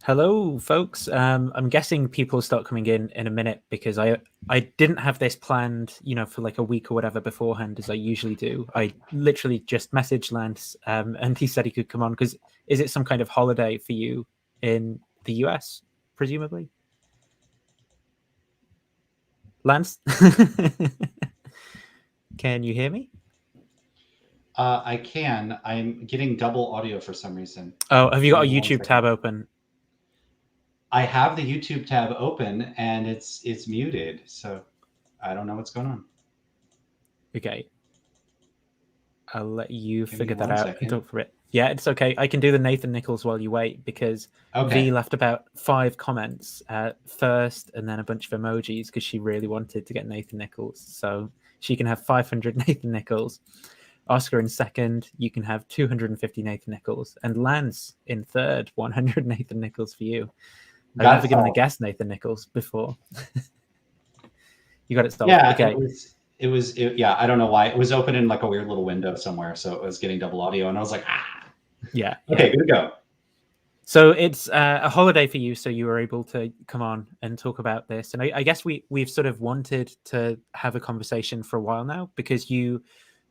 Hello, folks. I'm guessing people start coming in a minute because I didn't have this planned, for like a week or whatever beforehand as I usually do. I literally just messaged Lance, and he said he could come on because is it some kind of holiday for you in the US, presumably? Lance, can you hear me? I can. I'm getting double audio for some reason. Oh, have you Give got a me one YouTube tab second. open? I have the YouTube tab open and it's muted, so I don't know what's going on. Okay, I'll let you Give me figure that one out and second. talk for it. Yeah, it's okay. I can do the Nathan Nichols while you wait because V Okay. left about 5 comments first and then a bunch of emojis because she really wanted to get Nathan Nichols. So she can have 500 Nathan Nichols. Oscar in second, you can have 250 Nathan Nichols. And Lance in third, 100 Nathan Nichols for you. I've Got never it given a solved. guest Nathan Nichols before. You got it solved. Yeah, Okay. yeah, I don't know why. It was open in like a weird little window somewhere, so it was getting double audio and I was like, ah. Yeah. Okay, good to go. So it's a holiday for you, so you were able to come on and talk about this. And I guess we've sort of wanted to have a conversation for a while now because you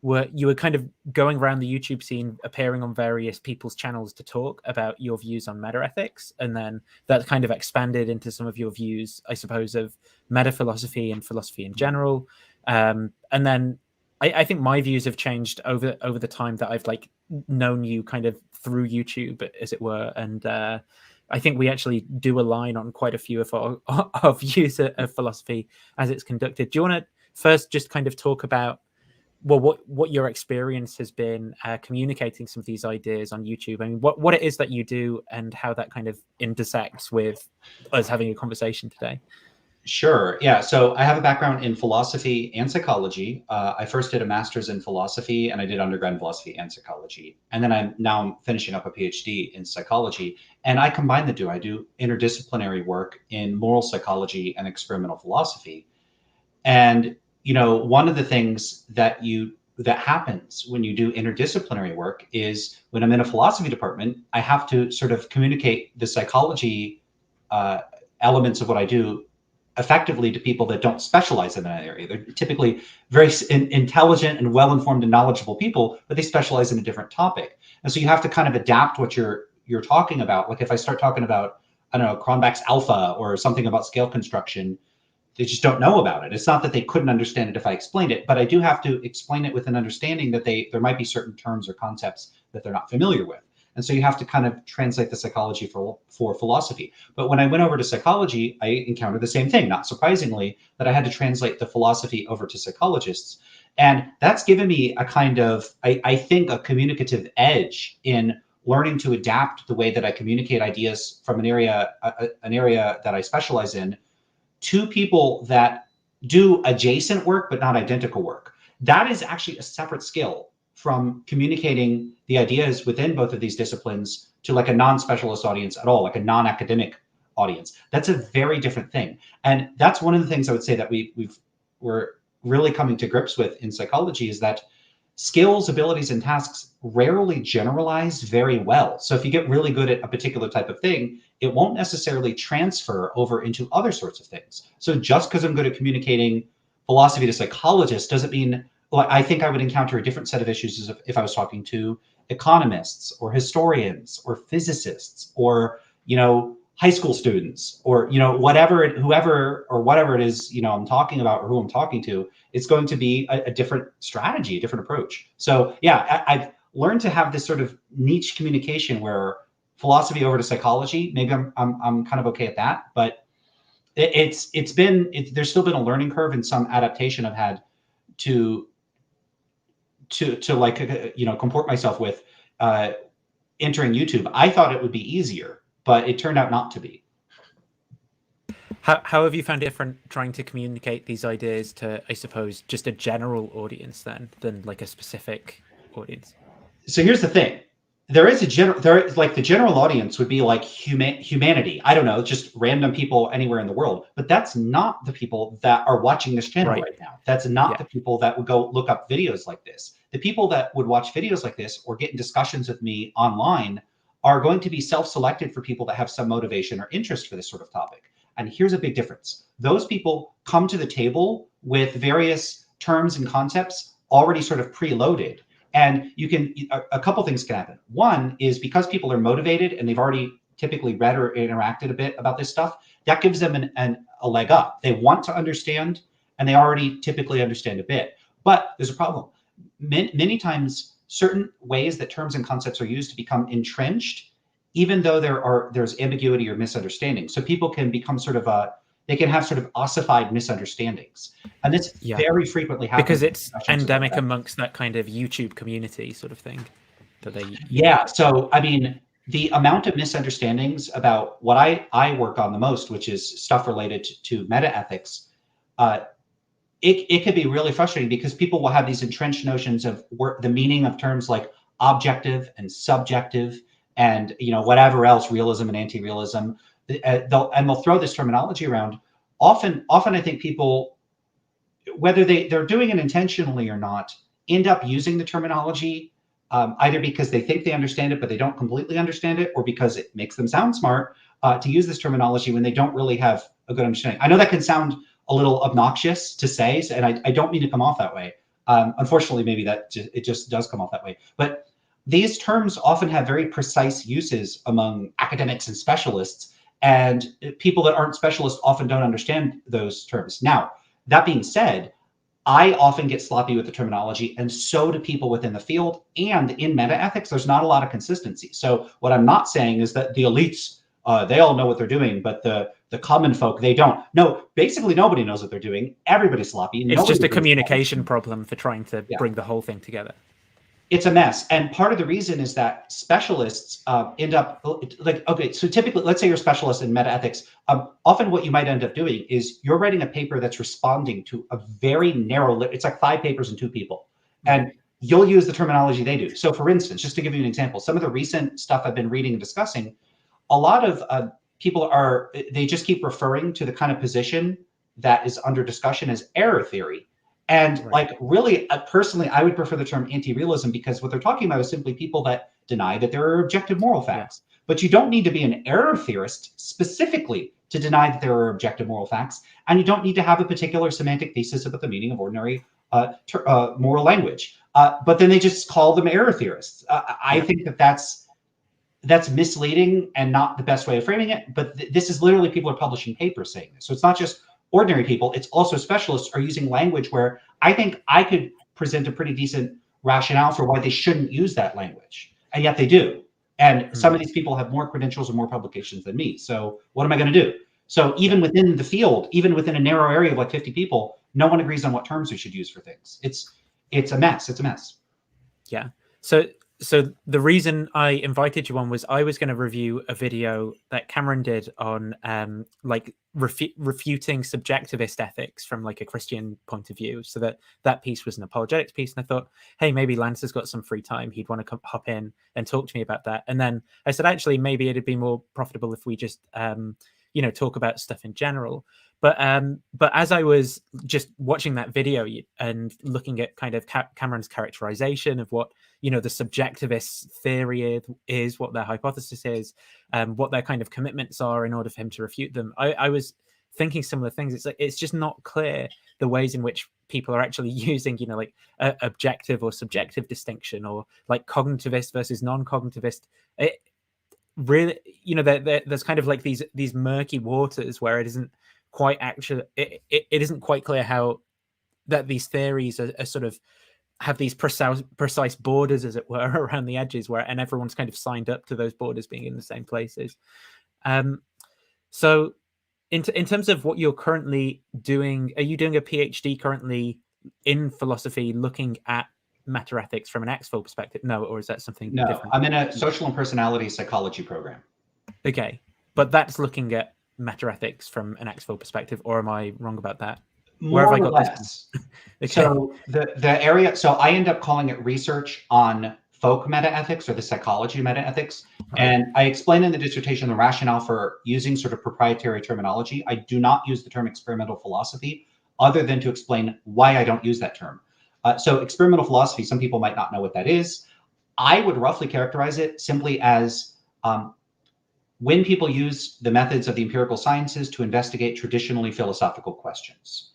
were kind of going around the YouTube scene, appearing on various people's channels to talk about your views on metaethics, and then that kind of expanded into some of your views, I suppose, of metaphilosophy and philosophy in general. And then I think my views have changed over the time that I've like known you kind of through YouTube, as it were, and I think we actually do align on quite a few of our views of philosophy as it's conducted. Do you want to first just kind of talk about what your experience has been communicating some of these ideas on YouTube? I mean, what it is that you do and how that kind of intersects with us having a conversation today. Sure. Yeah. So I have a background in philosophy and psychology. I first did a master's in philosophy and I did undergrad in philosophy and psychology. And then I'm finishing up a PhD in psychology. And I combine the two. I do interdisciplinary work in moral psychology and experimental philosophy. And one of the things that happens when you do interdisciplinary work is when I'm in a philosophy department, I have to sort of communicate the psychology uh, elements of what I do effectively to people that don't specialize in that area. They're typically very intelligent and well-informed and knowledgeable people, but they specialize in a different topic. And so you have to kind of adapt what you're talking about. Like if I start talking about, I don't know, Cronbach's alpha or something about scale construction, they just don't know about it. It's not that they couldn't understand it if I explained it, but I do have to explain it with an understanding that there might be certain terms or concepts that they're not familiar with. And so you have to kind of translate the psychology for philosophy. But when I went over to psychology, I encountered the same thing, not surprisingly, that I had to translate the philosophy over to psychologists. And that's given me a kind of, I think, a communicative edge in learning to adapt the way that I communicate ideas from an area that I specialize in to people that do adjacent work but not identical work. That is actually a separate skill from communicating the ideas within both of these disciplines to like a non-specialist audience at all, like a non-academic audience. That's a very different thing. And that's one of the things I would say that we're really coming to grips with in psychology is that skills, abilities, and tasks rarely generalize very well. So if you get really good at a particular type of thing, it won't necessarily transfer over into other sorts of things. So just because I'm good at communicating philosophy to psychologists doesn't mean, well, I think I would encounter a different set of issues as if I was talking to economists or historians or physicists or, high school students or, whoever or whatever it is, I'm talking about or who I'm talking to. It's going to be a different strategy, a different approach. So yeah, I've learned to have this sort of niche communication where philosophy over to psychology. Maybe I'm kind of okay at that, but there's still been a learning curve and some adaptation I've had to like comport myself with entering YouTube. I thought it would be easier, but it turned out not to be. How have you found it different trying to communicate these ideas to, I suppose, just a general audience than like a specific audience? So here's the thing. There is like the general audience would be like humanity. I don't know, just random people anywhere in the world. But that's not the people that are watching this channel Right. right now. That's not Yeah. the people that would go look up videos like this. The people that would watch videos like this or get in discussions with me online are going to be self-selected for people that have some motivation or interest for this sort of topic. And here's a big difference. Those people come to the table with various terms and concepts already sort of preloaded. And you can, a couple things can happen. One is because people are motivated and they've already typically read or interacted a bit about this stuff, that gives them a leg up. They want to understand, and they already typically understand a bit. But there's a problem. Many times, certain ways that terms and concepts are used to become entrenched, even though there's ambiguity or misunderstanding. So people can become they can have sort of ossified misunderstandings. And this very frequently happens. Because it's endemic amongst that kind of YouTube community sort of thing. That they So, I mean, the amount of misunderstandings about what I work on the most, which is stuff related to metaethics, it could be really frustrating because people will have these entrenched notions of the meaning of terms like objective and subjective and whatever else, realism and anti-realism. They'll throw this terminology around. Often I think people, whether they're doing it intentionally or not, end up using the terminology either because they think they understand it, but they don't completely understand it, or because it makes them sound smart to use this terminology when they don't really have a good understanding. I know that can sound a little obnoxious to say, and I don't mean to come off that way. Unfortunately, maybe it just does come off that way. But these terms often have very precise uses among academics and specialists, and people that aren't specialists often don't understand those terms. Now, that being said, I often get sloppy with the terminology, and so do people within the field. And in metaethics, there's not a lot of consistency. So what I'm not saying is that the elites, they all know what they're doing, but the common folk, they don't. No, basically nobody knows what they're doing. Everybody's sloppy. It's just a communication problem for trying to bring the whole thing together. It's a mess. And part of the reason is that specialists end up so typically, let's say you're a specialist in metaethics. Often what you might end up doing is you're writing a paper that's responding to a very narrow, it's like 5 papers and 2 people. And you'll use the terminology they do. So for instance, just to give you an example, some of the recent stuff I've been reading and discussing, a lot of people they just keep referring to the kind of position that is under discussion as error theory. And really, personally, I would prefer the term anti-realism, because what they're talking about is simply people that deny that there are objective moral facts. But you don't need to be an error theorist specifically to deny that there are objective moral facts. And you don't need to have a particular semantic thesis about the meaning of ordinary moral language. But then they just call them error theorists. I think that's misleading and not the best way of framing it. But this is literally, people are publishing papers saying this. So it's not just ordinary people, it's also specialists are using language where I think I could present a pretty decent rationale for why they shouldn't use that language. And yet they do. And some of these people have more credentials and more publications than me. So what am I going to do? So even within the field, even within a narrow area of like 50 people, no one agrees on what terms we should use for things. It's a mess. It's a mess. Yeah. So the reason I invited you on was I was going to review a video that Cameron did on refuting subjectivist ethics from like a Christian point of view. So that piece was an apologetics piece, and I thought, hey, maybe Lance has got some free time. He'd want to hop in and talk to me about that. And then I said, actually, maybe it'd be more profitable if we just talk about stuff in general. But as I was just watching that video and looking at kind of Cameron's characterization of what the subjectivist theory is, what their hypothesis is, what their kind of commitments are in order for him to refute them, I was thinking similar things. It's like it's just not clear the ways in which people are actually using objective or subjective distinction, or like cognitivist versus non-cognitivist. It really, there's kind of like these murky waters where it isn't quite actually it isn't quite clear how that these theories are sort of have these precise borders, as it were, around the edges, and everyone's kind of signed up to those borders being in the same places. So in terms of what you're currently doing, are you doing a PhD currently in philosophy looking at metaethics from an expo perspective? No, or is that something different? I'm in a social and personality psychology program. Okay, but that's looking at metaethics from an expo perspective, or am I wrong about that? Where have I got this? Okay. So the area, so I end up calling it research on folk metaethics, or the psychology of metaethics. And I explain in the dissertation the rationale for using sort of proprietary terminology. I do not use the term experimental philosophy, other than to explain why I don't use that term. So experimental philosophy, some people might not know what that is. I would roughly characterize it simply as when people use the methods of the empirical sciences to investigate traditionally philosophical questions.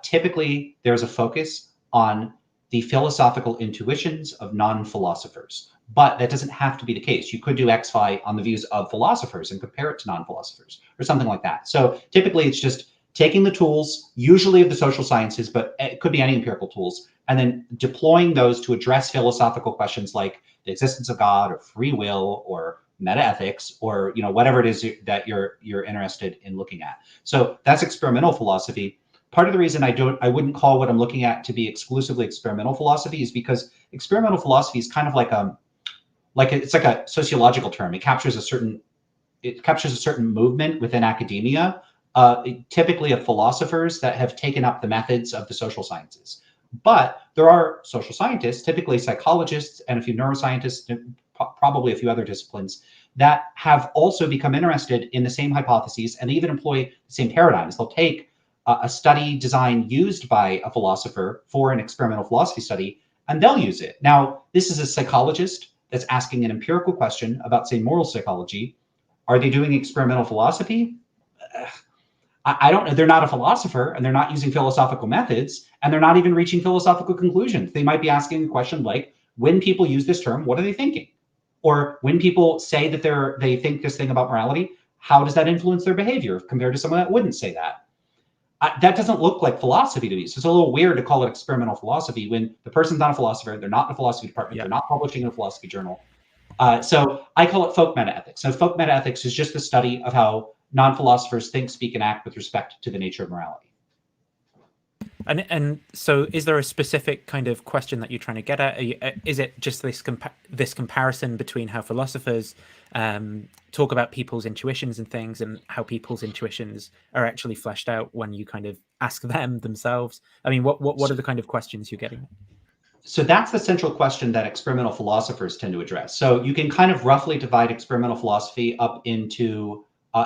Typically, there's a focus on the philosophical intuitions of non-philosophers, but that doesn't have to be the case. You could do XY on the views of philosophers and compare it to non-philosophers or something like that. So typically it's just taking the tools, usually of the social sciences, but it could be any empirical tools, and then deploying those to address philosophical questions like the existence of God or free will or metaethics or whatever it is that you're interested in looking at. So that's experimental philosophy. Part of the reason I wouldn't call what I'm looking at to be exclusively experimental philosophy is because experimental philosophy is kind of it's like a sociological term. It captures a certain movement within academia, typically of philosophers that have taken up the methods of the social sciences. But there are social scientists, typically psychologists and a few neuroscientists, probably a few other disciplines, that have also become interested in the same hypotheses and even employ the same paradigms. They'll take a study design used by a philosopher for an experimental philosophy study, and they'll use it. Now, this is a psychologist that's asking an empirical question about, say, moral psychology. Are they doing experimental philosophy? I don't know. They're not a philosopher, and they're not using philosophical methods, and they're not even reaching philosophical conclusions. They might be asking a question like, when people use this term, what are they thinking? Or when people say that they think this thing about morality, how does that influence their behavior compared to someone that wouldn't say that? That doesn't look like philosophy to me. So it's a little weird to call it experimental philosophy when the person's not a philosopher, they're not in a philosophy department, they're not publishing in a philosophy journal. So I call it folk metaethics. So folk metaethics is just the study of how non-philosophers think, speak, and act with respect to the nature of morality. And so is there a specific kind of question that you're trying to get at? Is it just this comparison between how philosophers talk about people's intuitions and things, and how people's intuitions are actually fleshed out when you kind of ask them themselves? I mean, what are the kind of questions you're getting? So that's the central question that experimental philosophers tend to address. So you can kind of roughly divide experimental philosophy up into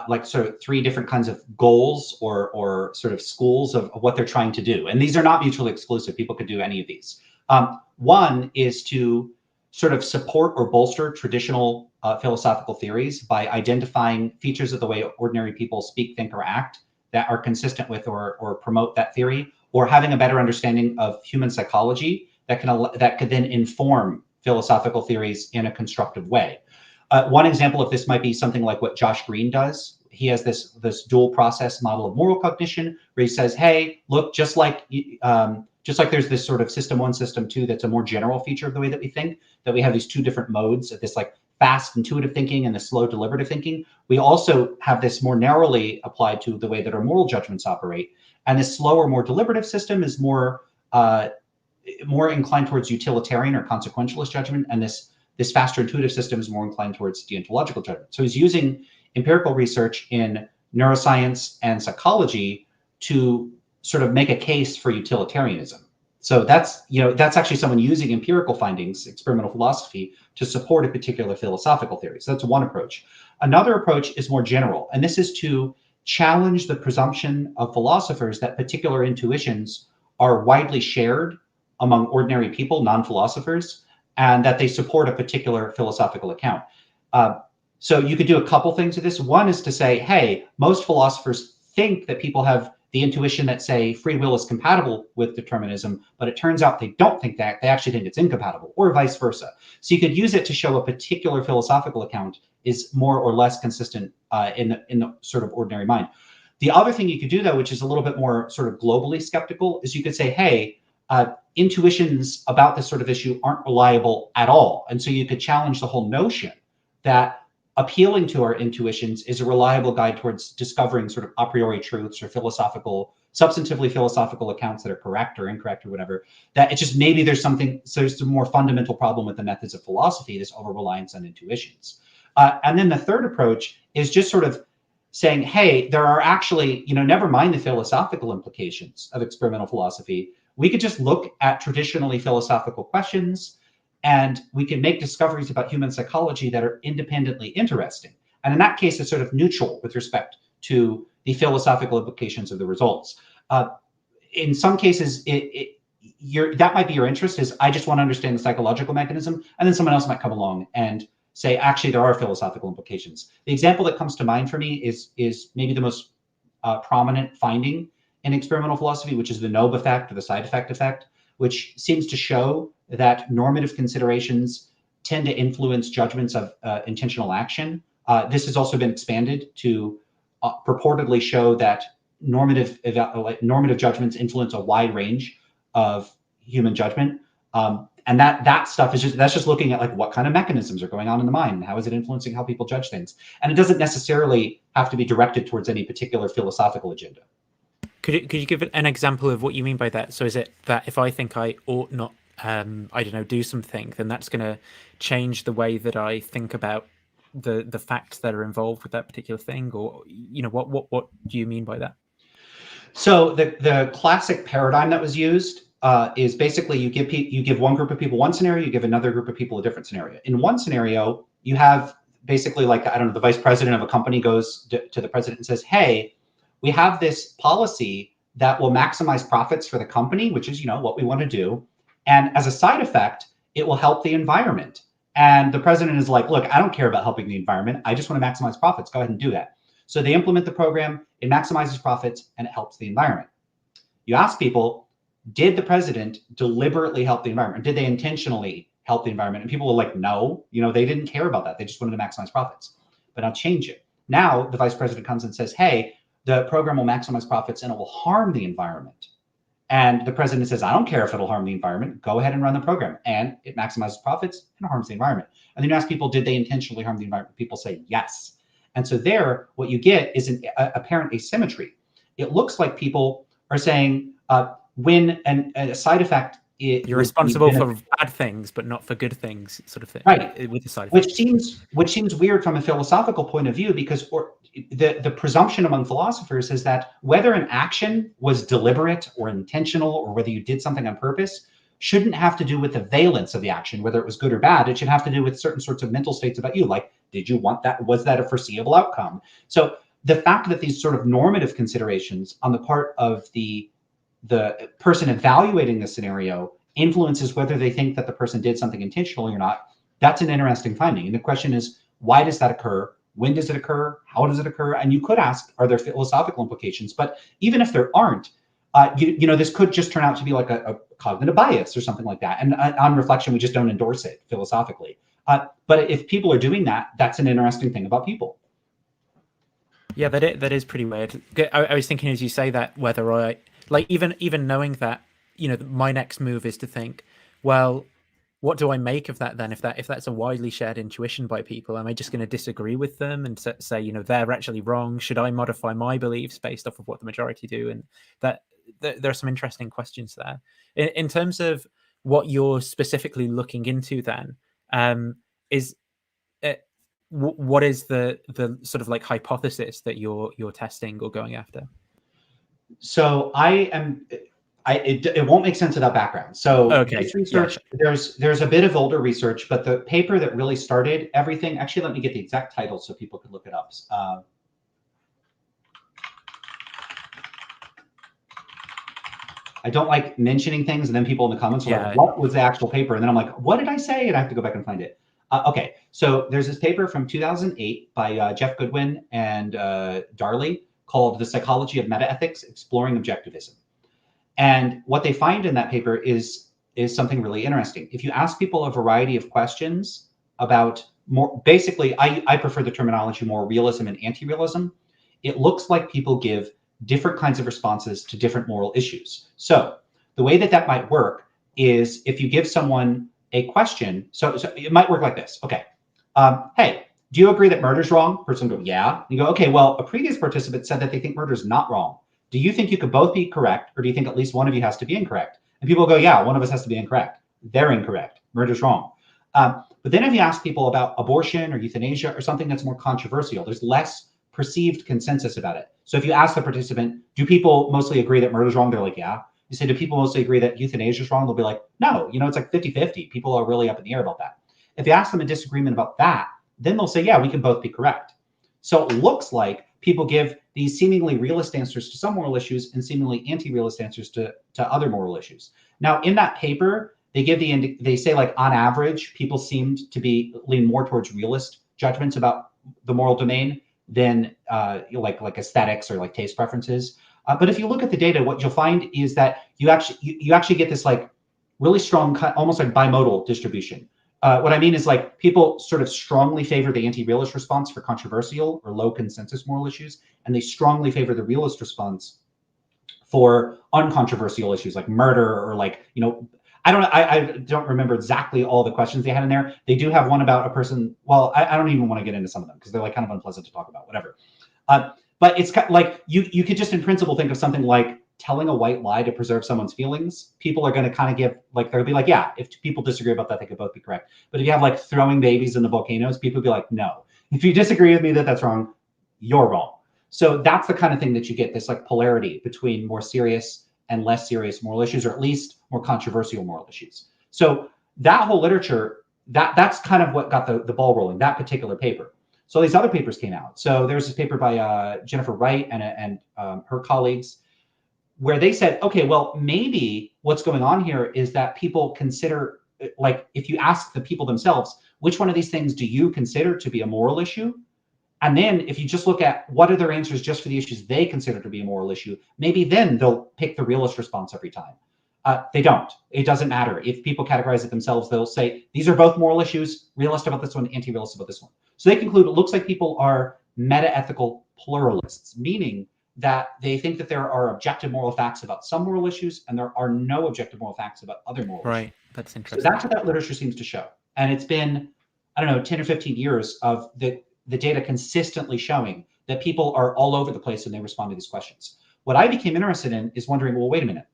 like sort of three different kinds of goals or sort of schools of what they're trying to do. And these are not mutually exclusive. People could do any of these. One is to sort of support or bolster traditional philosophical theories by identifying features of the way ordinary people speak, think, or act that are consistent with or promote that theory, or having a better understanding of human psychology that could then inform philosophical theories in a constructive way. One example of this might be something like what Josh Green does. He has this dual process model of moral cognition, where he says, "Hey, look, just like there's this sort of system one, system two, that's a more general feature of the way that we think, that we have these two different modes of this like fast intuitive thinking and the slow deliberative thinking. We also have this more narrowly applied to the way that our moral judgments operate. And this slower, more deliberative system is more inclined towards utilitarian or consequentialist judgment, and this faster intuitive system is more inclined towards deontological judgment." So he's using empirical research in neuroscience and psychology to sort of make a case for utilitarianism. So that's actually someone using empirical findings, experimental philosophy, to support a particular philosophical theory. So that's one approach. Another approach is more general, and this is to challenge the presumption of philosophers that particular intuitions are widely shared among ordinary people, non-philosophers, and that they support a particular philosophical account. So you could do a couple things with this. One is to say, hey, most philosophers think that people have the intuition that, say, free will is compatible with determinism, but it turns out they don't think that. They actually think it's incompatible, or vice versa. So you could use it to show a particular philosophical account is more or less consistent in the sort of ordinary mind. The other thing you could do, though, which is a little bit more sort of globally skeptical, is you could say, hey, intuitions about this sort of issue aren't reliable at all. And so you could challenge the whole notion that appealing to our intuitions is a reliable guide towards discovering sort of a priori truths or substantively philosophical accounts that are correct or incorrect or whatever. That it's just maybe there's a more fundamental problem with the methods of philosophy, this over-reliance on intuitions. And then the third approach is just sort of saying, hey, there are actually, never mind the philosophical implications of experimental philosophy. We could just look at traditionally philosophical questions, and we can make discoveries about human psychology that are independently interesting. And in that case, it's sort of neutral with respect to the philosophical implications of the results. In some cases, that might be your interest, is I just want to understand the psychological mechanism, and then someone else might come along and say, actually, there are philosophical implications. The example that comes to mind for me is maybe the most prominent finding in experimental philosophy, which is the Nobe effect or the side effect, which seems to show that normative considerations tend to influence judgments of intentional action. This has also been expanded to purportedly show that normative judgments influence a wide range of human judgment. And that stuff is just looking at like what kind of mechanisms are going on in the mind and how is it influencing how people judge things. And it doesn't necessarily have to be directed towards any particular philosophical agenda. Could you give an example of what you mean by that? So is it that if I think I ought not, I don't know, do something, then that's going to change the way that I think about the facts that are involved with that particular thing, or what do you mean by that? So the classic paradigm that was used is basically you give one group of people one scenario, you give another group of people a different scenario. In one scenario, you have basically like, I don't know, the vice president of a company goes to the president and says, hey, we have this policy that will maximize profits for the company, which is, what we want to do. And as a side effect, it will help the environment. And the president is like, look, I don't care about helping the environment. I just want to maximize profits. Go ahead and do that. So they implement the program, it maximizes profits, and it helps the environment. You ask people, did the president deliberately help the environment? Did they intentionally help the environment? And people were like, no, they didn't care about that. They just wanted to maximize profits. But I'll change it. Now the vice president comes and says, hey, the program will maximize profits and it will harm the environment. And the president says, I don't care if it'll harm the environment. Go ahead and run the program. And it maximizes profits and harms the environment. And then you ask people, did they intentionally harm the environment? People say yes. And so there, what you get is an apparent asymmetry. It looks like people are saying when a side effect, you're responsible for bad things, but not for good things, sort of thing. Right. With the side effect. Which seems weird from a philosophical point of view, because the presumption among philosophers is that whether an action was deliberate or intentional, or whether you did something on purpose, shouldn't have to do with the valence of the action, whether it was good or bad. It should have to do with certain sorts of mental states about you, like, did you want that? Was that a foreseeable outcome? So the fact that these sort of normative considerations on the part of the person evaluating the scenario influences whether they think that the person did something intentionally or not, that's an interesting finding. And the question is, why does that occur? When does it occur? How does it occur? And you could ask, are there philosophical implications? But even if there aren't, this could just turn out to be like a cognitive bias or something like that. And on reflection, we just don't endorse it philosophically. But if people are doing that, that's an interesting thing about people. Yeah, that is pretty weird. I was thinking as you say that, whether I, like, even knowing that, my next move is to think, well, what do I make of that then? If that's a widely shared intuition by people, am I just going to disagree with them and say, they're actually wrong? Should I modify my beliefs based off of what the majority do? And that there are some interesting questions there. In terms of what you're specifically looking into, then, what is the sort of like hypothesis that you're testing or going after? So it won't make sense without background. So okay. This research, yeah. There's a bit of older research, but the paper that really started everything, actually, let me get the exact title so people could look it up. I don't like mentioning things and then people in the comments are like, what was the actual paper? And then I'm like, what did I say? And I have to go back and find it. Okay, so there's this paper from 2008 by Jeff Goodwin and Darley called The Psychology of Metaethics, Exploring Objectivism. And what they find in that paper is something really interesting. If you ask people a variety of questions about more, basically, I prefer the terminology more realism and anti-realism. It looks like people give different kinds of responses to different moral issues. So the way that might work is if you give someone a question, so it might work like this. Okay, hey, do you agree that murder's wrong? Person go, yeah. You go, okay, well, a previous participant said that they think murder's not wrong. Do you think you could both be correct, or do you think at least one of you has to be incorrect? And people go, yeah, one of us has to be incorrect. They're incorrect. Murder's wrong. But then if you ask people about abortion or euthanasia or something that's more controversial, there's less perceived consensus about it. So if you ask the participant, do people mostly agree that murder's wrong? They're like, yeah. You say, do people mostly agree that euthanasia is wrong? They'll be like, no, it's like 50-50. People are really up in the air about that. If you ask them a disagreement about that, then they'll say, yeah, we can both be correct. So it looks like people give these seemingly realist answers to some moral issues and seemingly anti-realist answers to other moral issues. Now, in that paper, they say like on average, people seemed to lean more towards realist judgments about the moral domain than like aesthetics or like taste preferences. But if you look at the data, what you'll find is that you actually get this like really strong, almost like bimodal distribution. What I mean is like people sort of strongly favor the anti-realist response for controversial or low consensus moral issues, and they strongly favor the realist response for uncontroversial issues like murder or like, I don't remember exactly all the questions they had in there. They do have one about a person. Well, I don't even want to get into some of them because they're like kind of unpleasant to talk about, whatever. But it's like you could just in principle think of something like telling a white lie to preserve someone's feelings. People are going to kind of give like, they'll be like, yeah, if people disagree about that, they could both be correct. But if you have like throwing babies in the volcanoes, people would be like, no. If you disagree with me that that's wrong, you're wrong. So that's the kind of thing that you get, this like polarity between more serious and less serious moral issues, or at least more controversial moral issues. So that whole literature, that's kind of what got the ball rolling, that particular paper. So these other papers came out. So there's this paper by Jennifer Wright and her colleagues, where they said, okay, well, maybe what's going on here is that people consider, like, if you ask the people themselves, which one of these things do you consider to be a moral issue? And then if you just look at what are their answers just for the issues they consider to be a moral issue, maybe then they'll pick the realist response every time. They don't. It doesn't matter. If people categorize it themselves, they'll say, these are both moral issues, realist about this one, anti-realist about this one. So they conclude it looks like people are metaethical pluralists, meaning that they think that there are objective moral facts about some moral issues and there are no objective moral facts about other moral issues. Right. That's interesting. So that's what that literature seems to show. And it's been, I don't know, 10 or 15 years of the data consistently showing that people are all over the place when they respond to these questions. What I became interested in is wondering, well, wait a minute.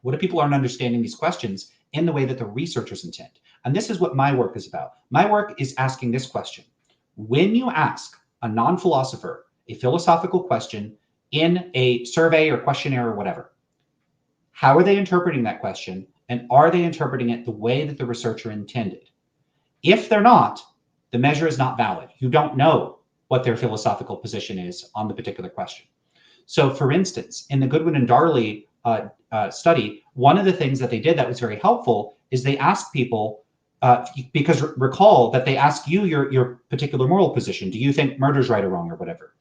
What if people aren't understanding these questions in the way that the researchers intend? And this is what my work is about. My work is asking this question. When you ask a non-philosopher a philosophical question in a survey or questionnaire or whatever, how are they interpreting that question? And are they interpreting it the way that the researcher intended? If they're not, the measure is not valid. You don't know what their philosophical position is on the particular question. So for instance, in the Goodwin and Darley study, one of the things that they did that was very helpful is they asked people, because recall that they ask you your particular moral position. Do you think murder's right or wrong or whatever?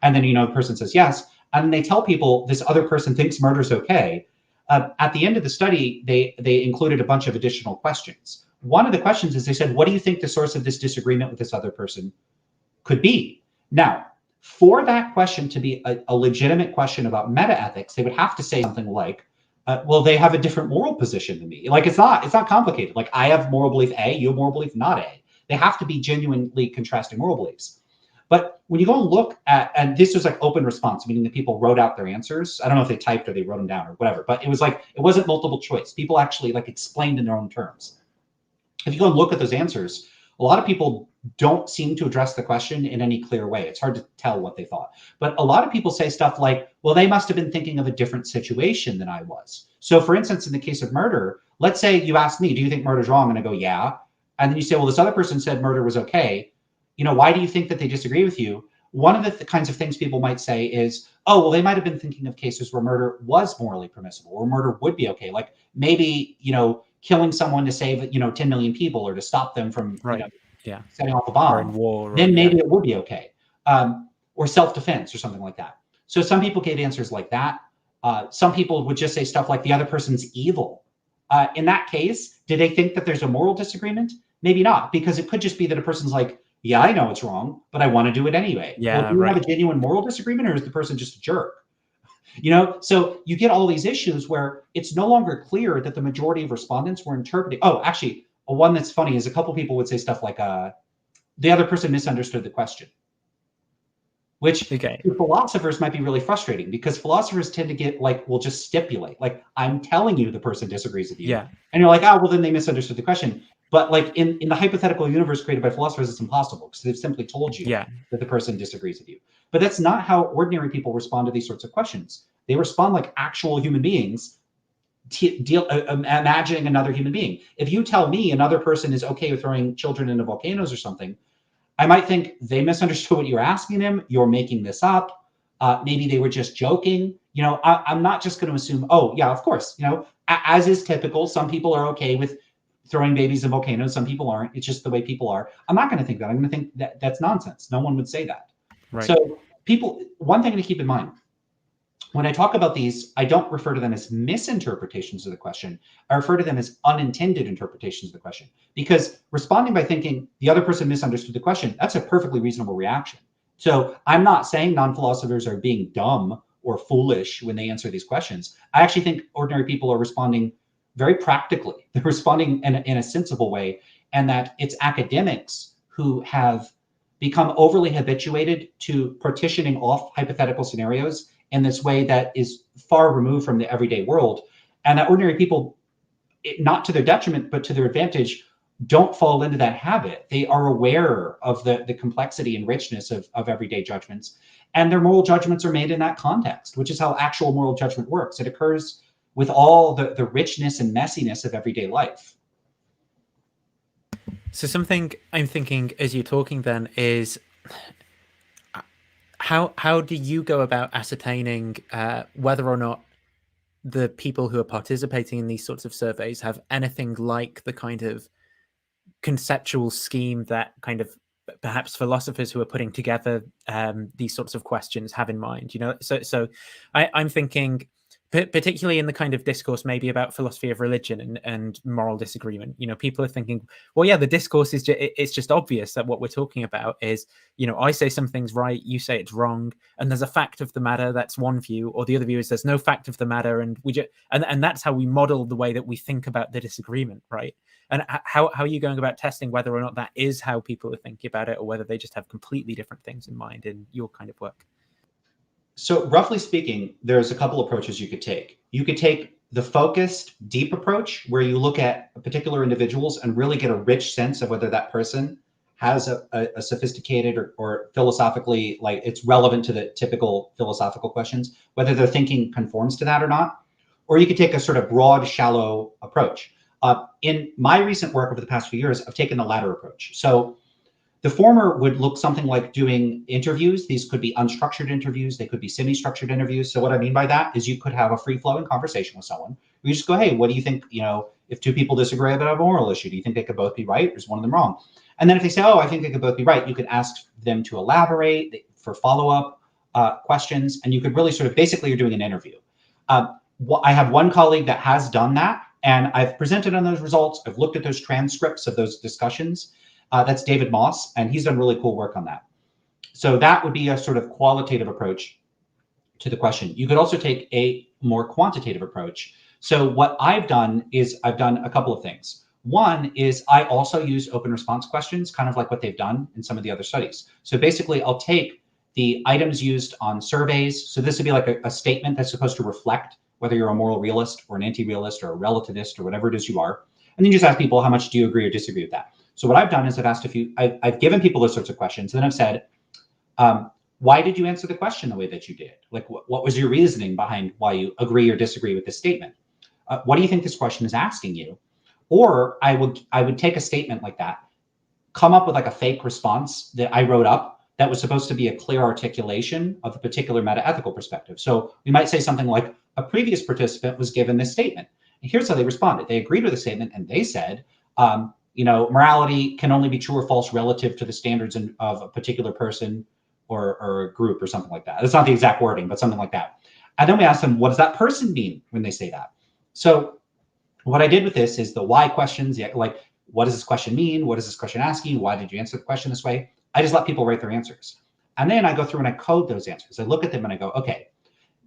And then, the person says yes. And they tell people this other person thinks murder's okay. At the end of the study, they included a bunch of additional questions. One of the questions is they said, what do you think the source of this disagreement with this other person could be? Now, for that question to be a legitimate question about metaethics, they would have to say something like, well, they have a different moral position than me. Like, it's not complicated. Like, I have moral belief A, you have moral belief not A. They have to be genuinely contrasting moral beliefs. But when you go and look at, and this was like open response, meaning that people wrote out their answers. I don't know if they typed or they wrote them down or whatever, but it was like, it wasn't multiple choice. People actually like explained in their own terms. If you go and look at those answers, a lot of people don't seem to address the question in any clear way. It's hard to tell what they thought. But a lot of people say stuff like, well, they must have been thinking of a different situation than I was. So for instance, in the case of murder, let's say you ask me, do you think murder's wrong? And I go, yeah. And then you say, well, this other person said murder was okay. Why do you think that they disagree with you? One of the kinds of things people might say is, oh, well, they might have been thinking of cases where murder was morally permissible, or murder would be okay. Like maybe, killing someone to save, 10 million people or to stop them from setting off a bomb, or in war, then maybe it would be okay. Or self-defense or something like that. So some people gave answers like that. Some people would just say stuff like the other person's evil. In that case, do they think that there's a moral disagreement? Maybe not, because it could just be that a person's like, yeah, I know it's wrong, but I want to do it anyway. Yeah, well, do you have a genuine moral disagreement, or is the person just a jerk? So you get all these issues where it's no longer clear that the majority of respondents were interpreting. Oh, actually, one that's funny is a couple people would say stuff like, the other person misunderstood the question, which to philosophers might be really frustrating, because philosophers tend to get like, we'll just stipulate, like, I'm telling you the person disagrees with you. Yeah. And you're like, oh, well, then they misunderstood the question. But like in the hypothetical universe created by philosophers, it's impossible because they've simply told you that the person disagrees with you. But that's not how ordinary people respond to these sorts of questions. They respond like actual human beings, imagining another human being. If you tell me another person is okay with throwing children into volcanoes or something, I might think they misunderstood what you're asking them. You're making this up. Maybe they were just joking. I'm not just going to assume, oh yeah, of course, as is typical, some people are okay with throwing babies in volcanoes, some people aren't. It's just the way people are. I'm not going to think that. I'm going to think that that's nonsense. No one would say that. Right. So one thing to keep in mind, when I talk about these, I don't refer to them as misinterpretations of the question. I refer to them as unintended interpretations of the question, because responding by thinking the other person misunderstood the question, that's a perfectly reasonable reaction. So I'm not saying non-philosophers are being dumb or foolish when they answer these questions. I actually think ordinary people are responding very practically. They're responding in a sensible way, and that it's academics who have become overly habituated to partitioning off hypothetical scenarios in this way that is far removed from the everyday world. And that ordinary people, not to their detriment, but to their advantage, don't fall into that habit. They are aware of the complexity and richness of everyday judgments. And their moral judgments are made in that context, which is how actual moral judgment works. It occurs with all the richness and messiness of everyday life. So something I'm thinking as you're talking then is, how do you go about ascertaining whether or not the people who are participating in these sorts of surveys have anything like the kind of conceptual scheme that kind of perhaps philosophers who are putting together these sorts of questions have in mind? So I'm thinking, particularly in the kind of discourse maybe about philosophy of religion and moral disagreement, people are thinking, well, yeah, the discourse is it's just obvious that what we're talking about is, I say something's right, you say it's wrong, and there's a fact of the matter. That's one view, or the other view is there's no fact of the matter, and and that's how we model the way that we think about the disagreement, right? And how are you going about testing whether or not that is how people are thinking about it, or whether they just have completely different things in mind in your kind of work? So roughly speaking, there's a couple approaches you could take. You could take the focused, deep approach, where you look at particular individuals and really get a rich sense of whether that person has a sophisticated or philosophically, like it's relevant to the typical philosophical questions, whether their thinking conforms to that or not. Or you could take a sort of broad, shallow approach. In my recent work over the past few years, I've taken the latter approach. So the former would look something like doing interviews. These could be unstructured interviews. They could be semi-structured interviews. So what I mean by that is you could have a free-flowing conversation with someone. You just go, hey, what do you think, if two people disagree about a moral issue, do you think they could both be right, or is one of them wrong? And then if they say, oh, I think they could both be right, you could ask them to elaborate for follow-up questions. And you could really sort of, basically you're doing an interview. I have one colleague that has done that, and I've presented on those results. I've looked at those transcripts of those discussions. That's David Moss, and he's done really cool work on that. So that would be a sort of qualitative approach to the question. You could also take a more quantitative approach. So what I've done is I've done a couple of things. One is I also use open response questions, kind of like what they've done in some of the other studies. So basically, I'll take the items used on surveys. So this would be like a statement that's supposed to reflect whether you're a moral realist or an anti-realist or a relativist or whatever it is you are. And then you just ask people, how much do you agree or disagree with that? So what I've done is I've asked I've given people those sorts of questions. And then I've said, why did you answer the question the way that you did? Like, what was your reasoning behind why you agree or disagree with this statement? What do you think this question is asking you? Or I would take a statement like that, come up with like a fake response that I wrote up that was supposed to be a clear articulation of a particular metaethical perspective. So we might say something like, a previous participant was given this statement. And here's how they responded. They agreed with the statement, and they said, morality can only be true or false relative to the standards of a particular person or a group or something like that. That's not the exact wording, but something like that. And then we asked them, what does that person mean when they say that? So what I did with this is the why questions, like, what does this question mean? What is this question asking? Why did you answer the question this way? I just let people write their answers. And then I go through and I code those answers. I look at them and I go, okay,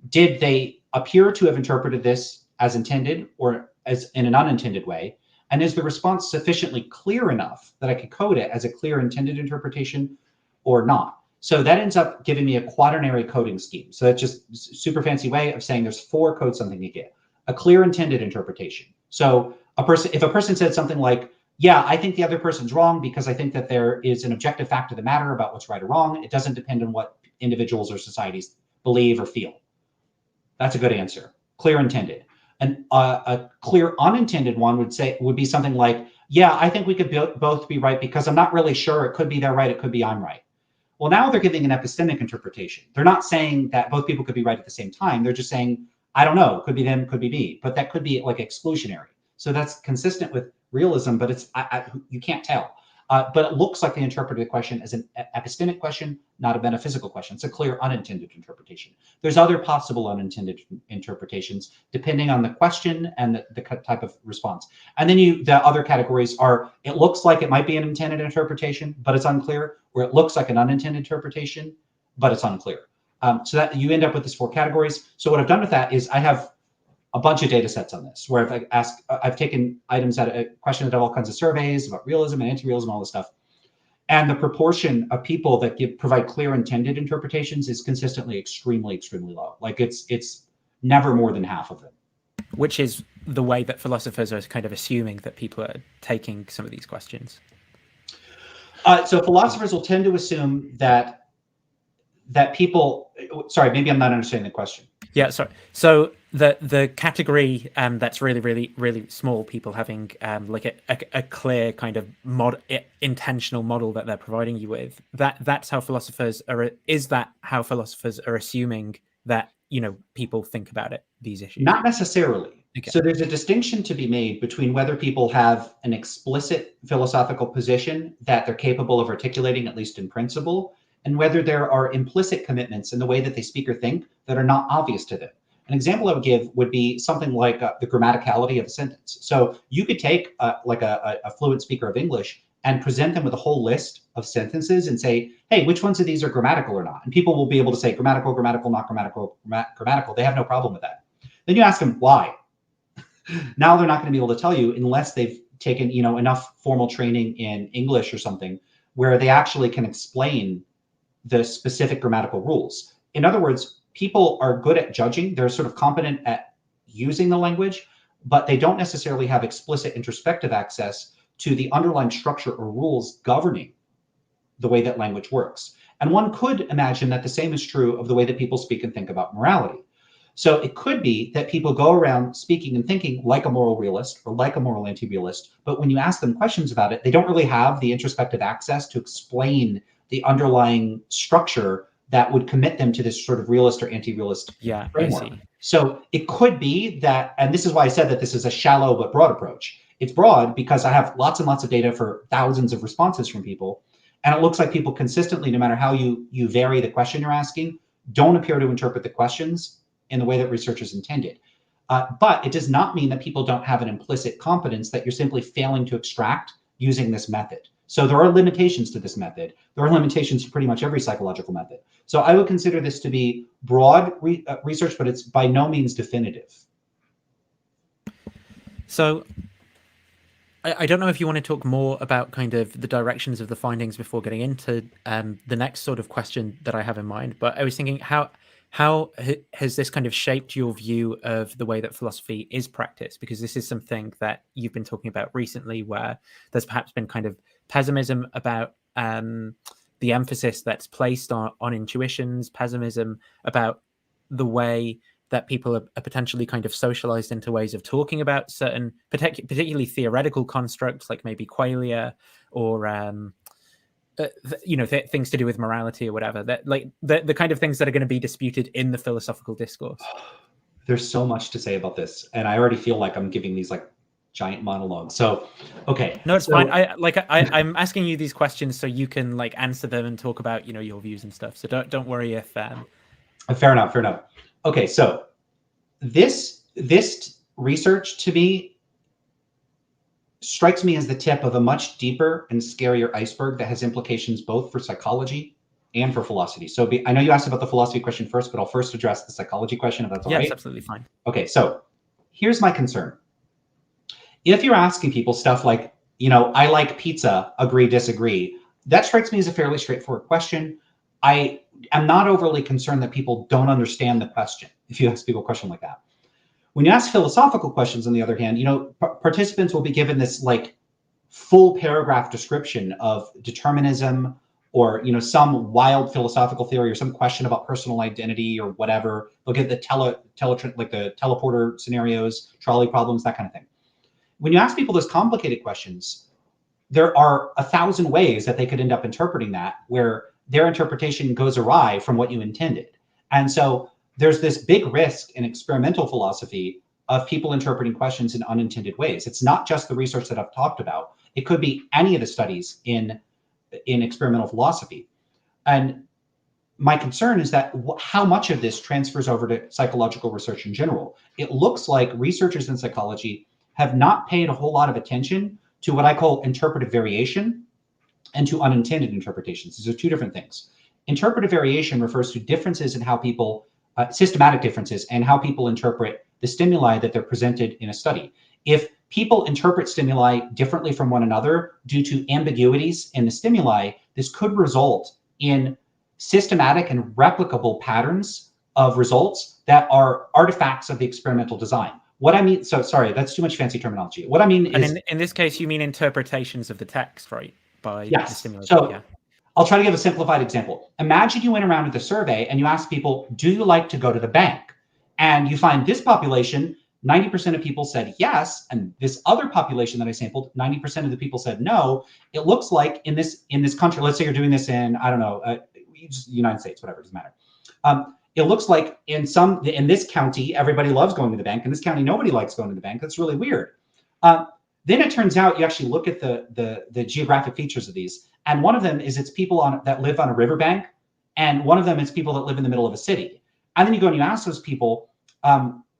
did they appear to have interpreted this as intended or as in an unintended way? And is the response sufficiently clear enough that I could code it as a clear intended interpretation or not? So that ends up giving me a quaternary coding scheme. So that's just a super fancy way of saying there's 4 codes something you get. A clear intended interpretation. So if a person said something like, yeah, I think the other person's wrong because I think that there is an objective fact of the matter about what's right or wrong. It doesn't depend on what individuals or societies believe or feel. That's a good answer. Clear intended. And a clear unintended one would be something like, yeah, I think we could both be right because I'm not really sure. It could be they're right. It could be I'm right. Well, now they're giving an epistemic interpretation. They're not saying that both people could be right at the same time. They're just saying, I don't know, could be them, could be me, but that could be like exclusionary. So that's consistent with realism, but it's you can't tell. But it looks like they interpreted the question as an epistemic question, not a metaphysical question. It's a clear unintended interpretation. There's other possible unintended interpretations depending on the question and the type of response. And then the other categories are, it looks like it might be an intended interpretation, but it's unclear, or it looks like an unintended interpretation, but it's unclear. So that you end up with these 4 categories. So what I've done with that is I have a bunch of data sets on this, where I've taken items out of questions out of all kinds of surveys about realism and anti-realism, all this stuff. And the proportion of people that provide clear intended interpretations is consistently extremely, extremely low. Like it's never more than half of them. Which is the way that philosophers are kind of assuming that people are taking some of these questions. So philosophers will tend to assume that people, sorry, maybe I'm not understanding the question. Yeah, sorry. So the category that's really, really, really small, people having like a clear kind of intentional model that they're providing you with, that's how philosophers are. Is that how philosophers are assuming that, you know, people think about these issues? Not necessarily. Okay. So there's a distinction to be made between whether people have an explicit philosophical position that they're capable of articulating, at least in principle, and whether there are implicit commitments in the way that they speak or think that are not obvious to them. An example I would give would be something like the grammaticality of a sentence. So you could take like a fluent speaker of English and present them with a whole list of sentences and say, hey, which ones of these are grammatical or not? And people will be able to say grammatical, grammatical, not grammatical, grammatical. They have no problem with that. Then you ask them why. Now they're not going to be able to tell you unless they've taken, you know, enough formal training in English or something where they actually can explain the specific grammatical rules. In other words, people are good at judging. They're sort of competent at using the language, but they don't necessarily have explicit introspective access to the underlying structure or rules governing the way that language works. And one could imagine that the same is true of the way that people speak and think about morality. So it could be that people go around speaking and thinking like a moral realist or like a moral anti-realist, but when you ask them questions about it, they don't really have the introspective access to explain the underlying structure that would commit them to this sort of realist or anti-realist framework. I see. So it could be that, and this is why I said that this is a shallow but broad approach. It's broad because I have lots and lots of data for thousands of responses from people. And it looks like people consistently, no matter how you vary the question you're asking, don't appear to interpret the questions in the way that researchers intended. But it does not mean that people don't have an implicit competence that you're simply failing to extract using this method. So there are limitations to this method. There are limitations to pretty much every psychological method. So I would consider this to be broad research, but it's by no means definitive. So I don't know if you want to talk more about kind of the directions of the findings before getting into the next sort of question that I have in mind, but I was thinking, how has this kind of shaped your view of the way that philosophy is practiced? Because this is something that you've been talking about recently, where there's perhaps been kind of pessimism about the emphasis that's placed on intuitions, pessimism about the way that people are potentially kind of socialized into ways of talking about certain, particularly theoretical constructs, like maybe qualia or you know, things to do with morality or whatever, that like the kind of things that are going to be disputed in the philosophical discourse. There's so much to say about this, and I already feel like I'm giving these like giant monologues. So, okay. No, it's fine. I'm asking you these questions so you can like answer them and talk about, you know, your views and stuff. So don't worry if fair enough. Okay, so this research to me strikes me as the tip of a much deeper and scarier iceberg that has implications both for psychology and for philosophy. So I know you asked about the philosophy question first, but I'll first address the psychology question, if that's all right. Yes, absolutely fine. Okay, so here's my concern. If you're asking people stuff like, you know, I like pizza, agree, disagree, that strikes me as a fairly straightforward question. I am not overly concerned that people don't understand the question if you ask people a question like that. When you ask philosophical questions, on the other hand, you know, participants will be given this like full paragraph description of determinism or, you know, some wild philosophical theory or some question about personal identity or whatever. They'll get the the teleporter scenarios, trolley problems, that kind of thing. When you ask people those complicated questions, there are 1,000 ways that they could end up interpreting that, where their interpretation goes awry from what you intended. And so there's this big risk in experimental philosophy of people interpreting questions in unintended ways. It's not just the research that I've talked about. It could be any of the studies in experimental philosophy. And my concern is that how much of this transfers over to psychological research in general. It looks like researchers in psychology have not paid a whole lot of attention to what I call interpretive variation and to unintended interpretations. These are two different things. Interpretive variation refers to differences in how people, systematic differences, and how people interpret the stimuli that they're presented in a study. If people interpret stimuli differently from one another due to ambiguities in the stimuli, this could result in systematic and replicable patterns of results that are artifacts of the experimental design. What I mean, so sorry, that's too much fancy terminology. What I mean is, in this case, you mean interpretations of the text, right? By yes. The stimuli. So yeah. I'll try to give a simplified example. Imagine you went around with a survey and you asked people, do you like to go to the bank? And you find this population, 90% of people said yes, and this other population that I sampled, 90% of the people said no. It looks like in this country, let's say you're doing this in, I don't know, United States, whatever, it doesn't matter. It looks like in this county, everybody loves going to the bank. In this county, nobody likes going to the bank. That's really weird. Then it turns out you actually look at the geographic features of these, and one of them is it's people that live on a riverbank, and one of them is people that live in the middle of a city. And then you go and you ask those people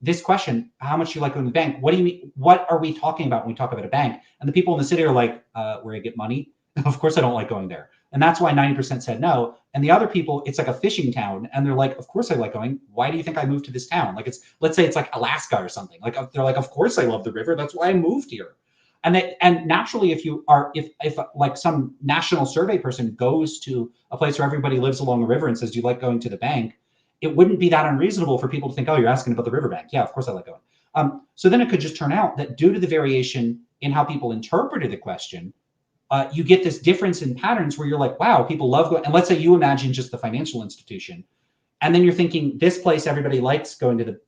this question: how much do you like going to the bank? What do you mean? What are we talking about when we talk about a bank? And the people in the city are like, where you get money? Of course I don't like going there. And that's why 90% said no. And the other people, it's like a fishing town. And they're like, of course I like going. Why do you think I moved to this town? Like let's say it's like Alaska or something. Like they're like, of course I love the river. That's why I moved here. And naturally, if like some national survey person goes to a place where everybody lives along a river and says, do you like going to the bank? It wouldn't be that unreasonable for people to think, oh, you're asking about the riverbank. Yeah, of course I like going. So then it could just turn out that due to the variation in how people interpreted the question, you get this difference in patterns where you're like, wow, people love going. And let's say you imagine just the financial institution. And then you're thinking, this place, everybody likes going to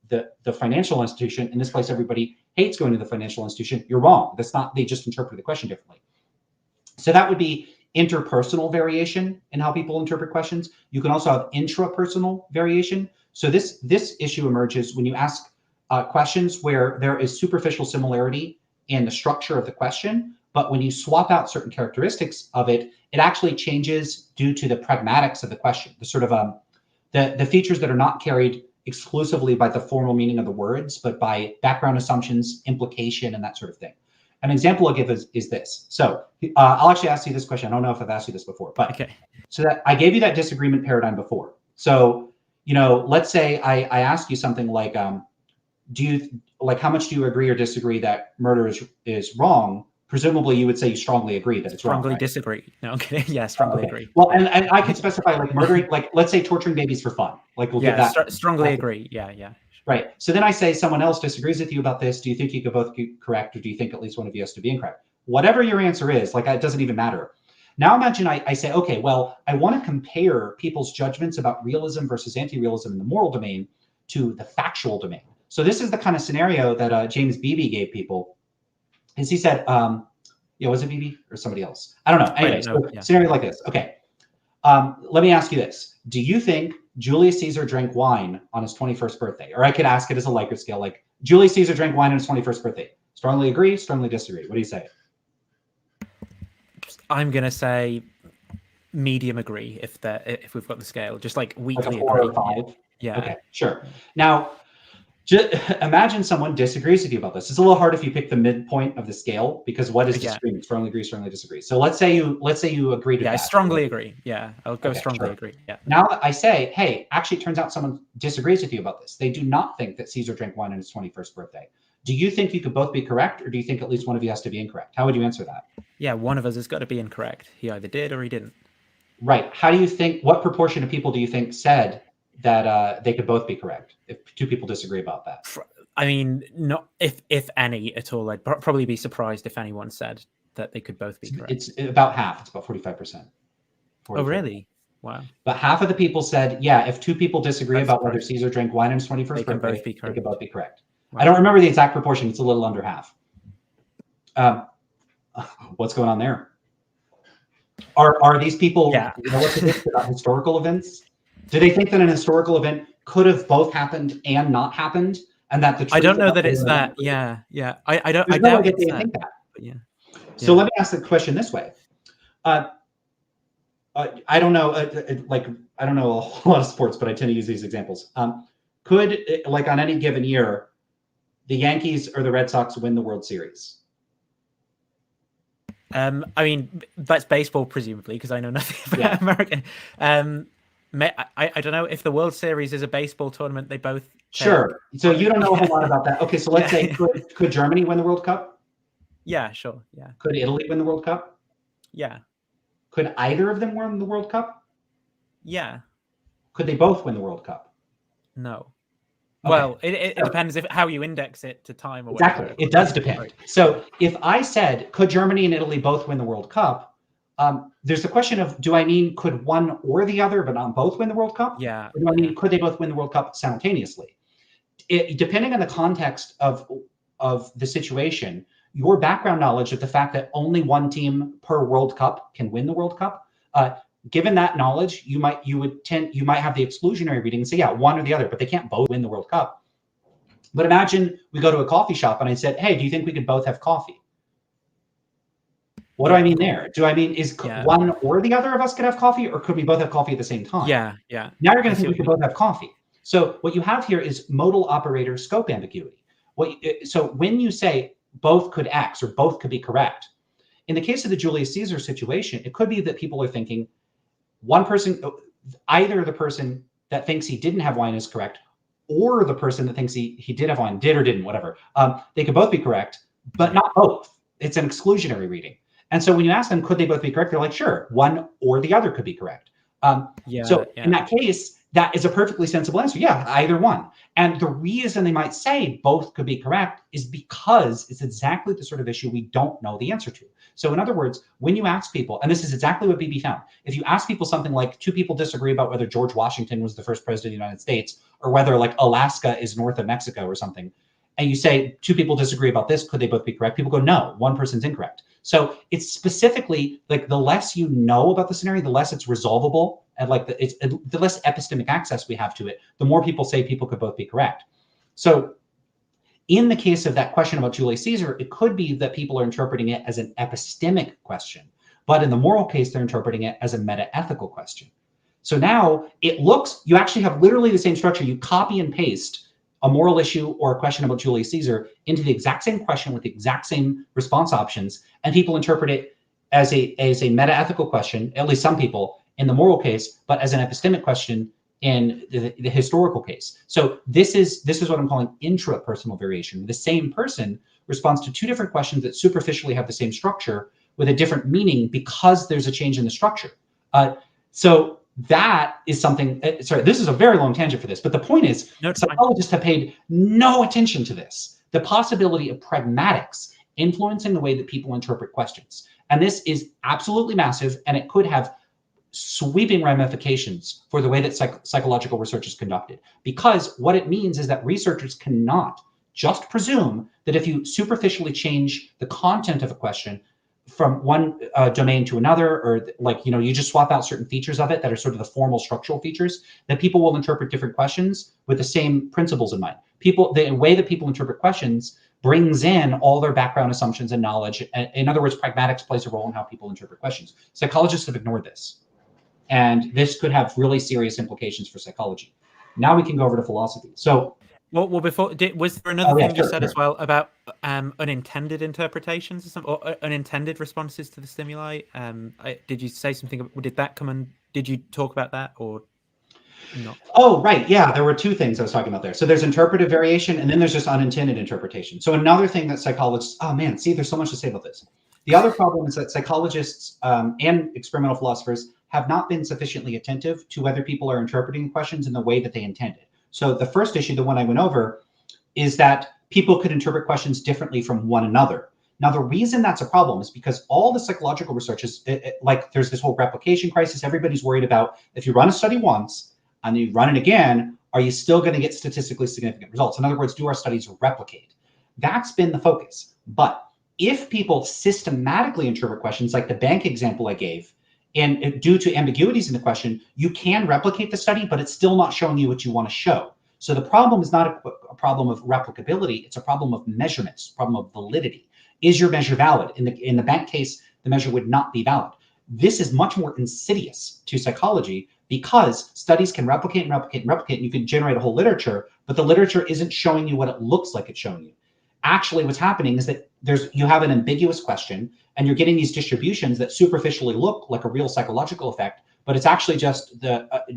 the financial institution. And this place, everybody hates going to the financial institution. You're wrong. That's not, they just interpret the question differently. So that would be interpersonal variation in how people interpret questions. You can also have intrapersonal variation. So this issue emerges when you ask questions where there is superficial similarity in the structure of the question, but when you swap out certain characteristics of it, it actually changes due to the pragmatics of the question, the sort of the features that are not carried exclusively by the formal meaning of the words, but by background assumptions, implication, and that sort of thing. An example I'll give is this. So I'll actually ask you this question. I don't know if I've asked you this before, but okay. So that I gave you that disagreement paradigm before. So, let's say I asked you something like, how much do you agree or disagree that murder is wrong? Presumably you would say you strongly agree that it's strongly wrong. Strongly disagree. No, okay. Yeah, strongly agree. Well, and I could specify like murdering, like let's say torturing babies for fun. Like we'll give that. Strongly agree. Yeah. Right. So then I say someone else disagrees with you about this. Do you think you could both be correct, or do you think at least one of you has to be incorrect? Whatever your answer is, like it doesn't even matter. Now imagine I say, okay, well, I want to compare people's judgments about realism versus anti-realism in the moral domain to the factual domain. So this is the kind of scenario that James Beebe gave people. Is he said, was it Beebe or somebody else? I don't know. Anyways, scenario like this. Okay. Let me ask you this. Do you think Julius Caesar drank wine on his 21st birthday? Or I could ask it as a Likert scale, like Julius Caesar drank wine on his 21st birthday. Strongly agree, strongly disagree. What do you say? I'm going to say medium agree if we've got the scale, just like weakly like a 4 agree. Or 5? Yeah. Okay, sure. Now, just imagine someone disagrees with you about this. It's a little hard if you pick the midpoint of the scale, because what is disagreement? Strongly agree, strongly disagree. So let's say you agree to that. I strongly agree. Yeah, I'll go strongly agree. Yeah. Now that I say, hey, actually, it turns out someone disagrees with you about this. They do not think that Caesar drank wine on his 21st birthday. Do you think you could both be correct, or do you think at least one of you has to be incorrect? How would you answer that? Yeah, one of us has got to be incorrect. He either did or he didn't. Right. How do you think? What proportion of people do you think said that they could both be correct if two people disagree about that? I mean, not if any at all. I'd probably be surprised if anyone said that they could both be correct. It's about half. It's about 45%. Oh, really? Wow. But half of the people said, yeah, if two people disagree about whether Caesar drank wine on his 21st birthday, they could both be correct. Wow. I don't remember the exact proportion. It's a little under half. What's going on there? Are these people, Yeah. you know, what's this about historical events? Do they think that an historical event could have both happened and not happened, and that the I truth don't know about that whether it's or not that. Yeah, yeah. I there's no way doubt that it's they that. think that. But yeah, So yeah. let me ask the question this way. I don't know, like I don't know a whole lot of sports, but I tend to use these examples. Could, like on any given year, the Yankees or the Red Sox win the World Series? I mean, that's baseball, presumably, because I know nothing about Yeah. American. I don't know if the World Series is a baseball tournament. They both Sure. So you don't know a whole lot Yeah. about that. Okay, so let's say Yeah. could Germany win the World Cup? Yeah, sure. Yeah. Could Italy win the World Cup? Yeah. Could either of them win the World Cup? Yeah. Could they both win the World Cup? No. Okay. Well, it depends how you index it to time or Exactly. whatever. It does depend. Right. So if I said, could Germany and Italy both win the World Cup? There's the question of, do I mean could one or the other, but not both win the World Cup? Yeah. Or do I mean could they both win the World Cup simultaneously? Depending on the context of the situation, your background knowledge of the fact that only one team per World Cup can win the World Cup, given that knowledge, you might have the exclusionary reading and say, yeah, one or the other, but they can't both win the World Cup. But imagine we go to a coffee shop and I said, hey, do you think we could both have coffee? What do I mean there? Do I mean is one or the other of us could have coffee, or could we both have coffee at the same time? Yeah, yeah. Now you're going to think we could both have coffee. So what you have here is modal operator scope ambiguity. So when you say both could X or both could be correct, in the case of the Julius Caesar situation, it could be that people are thinking one person, either the person that thinks he didn't have wine is correct, or the person that thinks he did have wine, did or didn't, whatever. They could both be correct, but not both. It's an exclusionary reading. And so when you ask them, could they both be correct? They're like, sure, one or the other could be correct. In that case, that is a perfectly sensible answer. Yeah, either one. And the reason they might say both could be correct is because it's exactly the sort of issue we don't know the answer to. So in other words, when you ask people, and this is exactly what BB found, if you ask people something like, two people disagree about whether George Washington was the first president of the United States, or whether like Alaska is north of Mexico or something, and you say two people disagree about this, could they both be correct? People go, no, one person's incorrect. So it's specifically like the less you know about the scenario, the less it's resolvable, and like the less epistemic access we have to it, the more people say people could both be correct. So in the case of that question about Julius Caesar, it could be that people are interpreting it as an epistemic question, but in the moral case, they're interpreting it as a metaethical question. So now it looks, you actually have literally the same structure. You copy and paste a moral issue or a question about Julius Caesar into the exact same question with the exact same response options, and people interpret it as a metaethical question, at least some people, in the moral case, but as an epistemic question in the historical case. So this is what I'm calling intrapersonal variation. The same person responds to two different questions that superficially have the same structure with a different meaning because there's a change in the structure. So that is something, sorry, this is a very long tangent for this, but the point is psychologists have paid no attention to this, the possibility of pragmatics influencing the way that people interpret questions. And this is absolutely massive, and it could have sweeping ramifications for the way that psychological research is conducted. Because what it means is that researchers cannot just presume that if you superficially change the content of a question from one domain to another, or like, you just swap out certain features of it that are sort of the formal structural features, that people will interpret different questions with the same principles in mind. The way that people interpret questions brings in all their background assumptions and knowledge. In other words, pragmatics plays a role in how people interpret questions. Psychologists have ignored this. And this could have really serious implications for psychology. Now we can go over to philosophy. So, well, before, was there another thing you said as well about unintended interpretations or something, or unintended responses to the stimuli? Did you say something? Did that come and did you talk about that or not? Oh, right. Yeah, there were two things I was talking about there. So there's interpretive variation, and then there's just unintended interpretation. So another thing that psychologists, oh man, see, there's so much to say about this. The other problem is that psychologists and experimental philosophers have not been sufficiently attentive to whether people are interpreting questions in the way that they intended. So the first issue, the one I went over, is that people could interpret questions differently from one another. Now, the reason that's a problem is because all the psychological research is like there's this whole replication crisis. Everybody's worried about if you run a study once and you run it again, are you still going to get statistically significant results? In other words, do our studies replicate? That's been the focus. But if people systematically interpret questions, like the bank example I gave, And due to ambiguities in the question, you can replicate the study, but it's still not showing you what you want to show. So the problem is not a problem of replicability, it's a problem of measurements, a problem of validity. Is your measure valid? In the bank case, the measure would not be valid. This is much more insidious to psychology because studies can replicate and replicate and replicate, and you can generate a whole literature, but the literature isn't showing you what it looks like it's showing you. Actually, what's happening is that you have an ambiguous question, and you're getting these distributions that superficially look like a real psychological effect, but it's actually just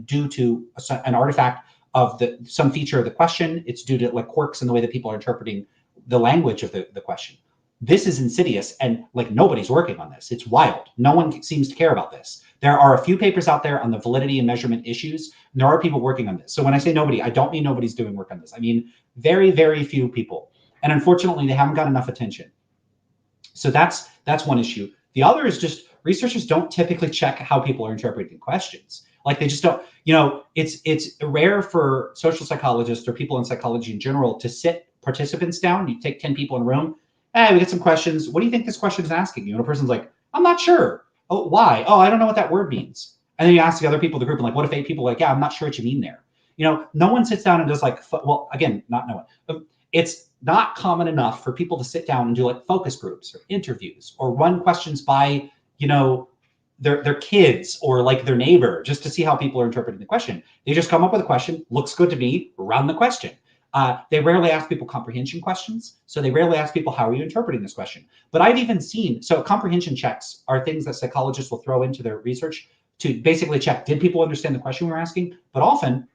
due to an artifact of some feature of the question. It's due to like quirks in the way that people are interpreting the language of the question. This is insidious, and like nobody's working on this. It's wild. No one seems to care about this. There are a few papers out there on the validity and measurement issues, and there are people working on this. So when I say nobody, I don't mean nobody's doing work on this. I mean very, very few people. And unfortunately, they haven't got enough attention. So that's one issue. The other is just researchers don't typically check how people are interpreting questions. Like they just don't, it's rare for social psychologists or people in psychology in general to sit participants down. You take 10 people in a room. Hey, we get some questions. What do you think this question is asking you? And a person's like, I'm not sure. Oh, why? Oh, I don't know what that word means. And then you ask the other people in the group, and like, what if 8 people are like, yeah, I'm not sure what you mean there. No one sits down and does like, well, again, not no one. It's not common enough for people to sit down and do like focus groups or interviews or run questions by, their kids or like their neighbor just to see how people are interpreting the question. They just come up with a question, looks good to me, run the question. They rarely ask people comprehension questions. So they rarely ask people, how are you interpreting this question? But I've even seen, so comprehension checks are things that psychologists will throw into their research to basically check, did people understand the question we're asking? But often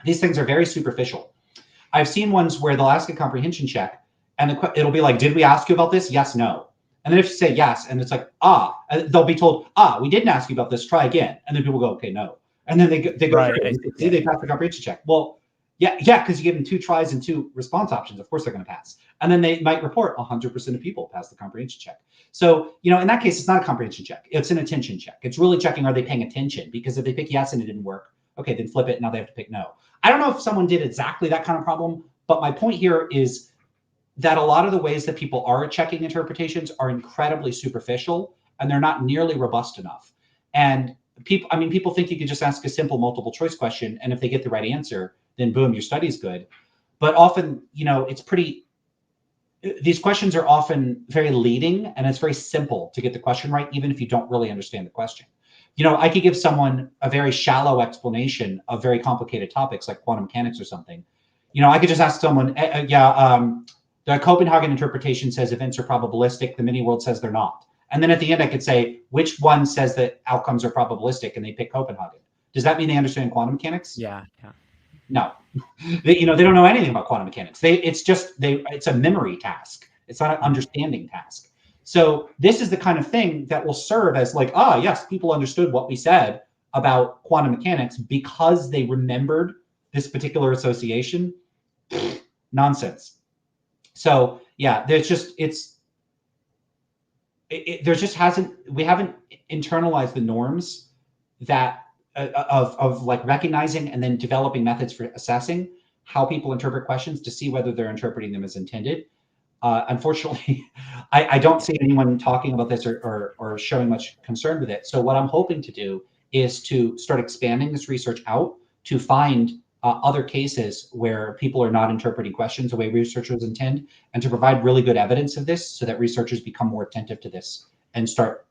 these things are very superficial. I've seen ones where they'll ask a comprehension check and it'll be like, did we ask you about this? Yes, no. And then if you say yes, and it's like, they'll be told, we didn't ask you about this, try again. And then people go, okay, no. And then they go, right. See, they passed the comprehension check. Well, yeah, because you give them 2 tries and 2 response options. Of course they're going to pass. And then they might report 100% of people pass the comprehension check. So, in that case, it's not a comprehension check. It's an attention check. It's really checking, are they paying attention? Because if they pick yes and it didn't work, okay, then flip it. Now they have to pick no. I don't know if someone did exactly that kind of problem, but my point here is that a lot of the ways that people are checking interpretations are incredibly superficial and they're not nearly robust enough. And people think you can just ask a simple multiple choice question, and if they get the right answer, then boom, your study's good. But often, these questions are often very leading, and it's very simple to get the question right, even if you don't really understand the question. I could give someone a very shallow explanation of very complicated topics like quantum mechanics or something. I could just ask someone, the Copenhagen interpretation says events are probabilistic, the mini world says they're not. And then at the end, I could say, which one says that outcomes are probabilistic, and they pick Copenhagen. Does that mean they understand quantum mechanics? Yeah. No, they don't know anything about quantum mechanics. It's a memory task. It's not an understanding task. So this is the kind of thing that will serve as like, yes, people understood what we said about quantum mechanics because they remembered this particular association. Nonsense. So yeah, we haven't internalized the norms that of like recognizing and then developing methods for assessing how people interpret questions to see whether they're interpreting them as intended. Unfortunately, I don't see anyone talking about this or showing much concern with it. So what I'm hoping to do is to start expanding this research out to find other cases where people are not interpreting questions the way researchers intend, and to provide really good evidence of this so that researchers become more attentive to this and start,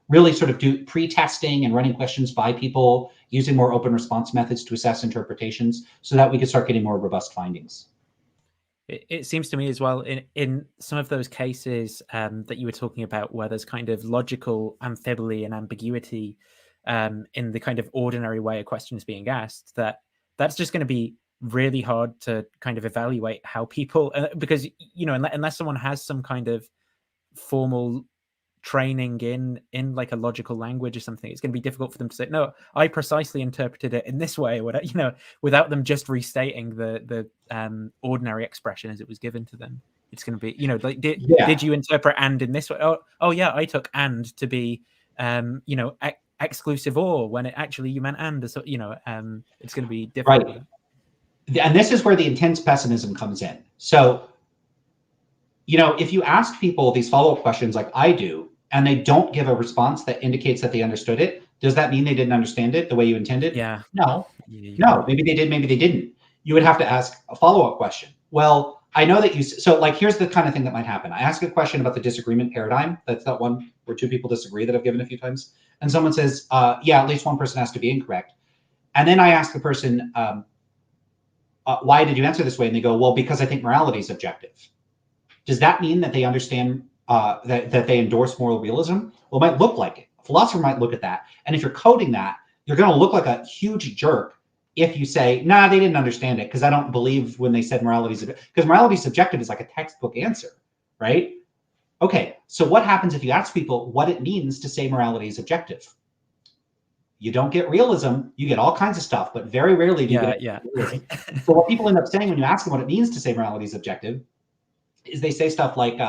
really sort of do pre-testing and running questions by people, using more open response methods to assess interpretations so that we can start getting more robust findings. It seems to me as well in some of those cases that you were talking about where there's kind of logical amphibly and ambiguity in the kind of ordinary way a question is being asked, that's just going to be really hard to kind of evaluate how people, because, unless someone has some kind of formal training in like a logical language or something, it's going to be difficult for them to say, no, I precisely interpreted it in this way, without them just restating the ordinary expression as it was given to them. It's going to be, like, did you interpret and in this way? Oh yeah, I took and to be, exclusive or when it actually you meant and, so, it's going to be different. Right. And this is where the intense pessimism comes in. So, if you ask people these follow-up questions like I do, and they don't give a response that indicates that they understood it, does that mean they didn't understand it the way you intended? Yeah. No. You No, can't. maybe they did, maybe they didn't. You would have to ask a follow-up question. Well, I know that so like, here's the kind of thing that might happen. I ask a question about the disagreement paradigm. That's that one where two people disagree that I've given a few times. And someone says, yeah, at least one person has to be incorrect. And then I ask the person, why did you answer this way? And they go, well, because I think morality is objective. Does that mean that they understand that they endorse moral realism? Well, it might look like it. A philosopher might look at that. And if you're coding that, you're going to look like a huge jerk if you say, nah, they didn't understand it because I don't believe when they said morality is, because morality is subjective is like a textbook answer, right? Okay, so what happens if you ask people what it means to say morality is objective? You don't get realism, you get all kinds of stuff, but very rarely do you get realism. So what people end up saying when you ask them what it means to say morality is objective is they say stuff like,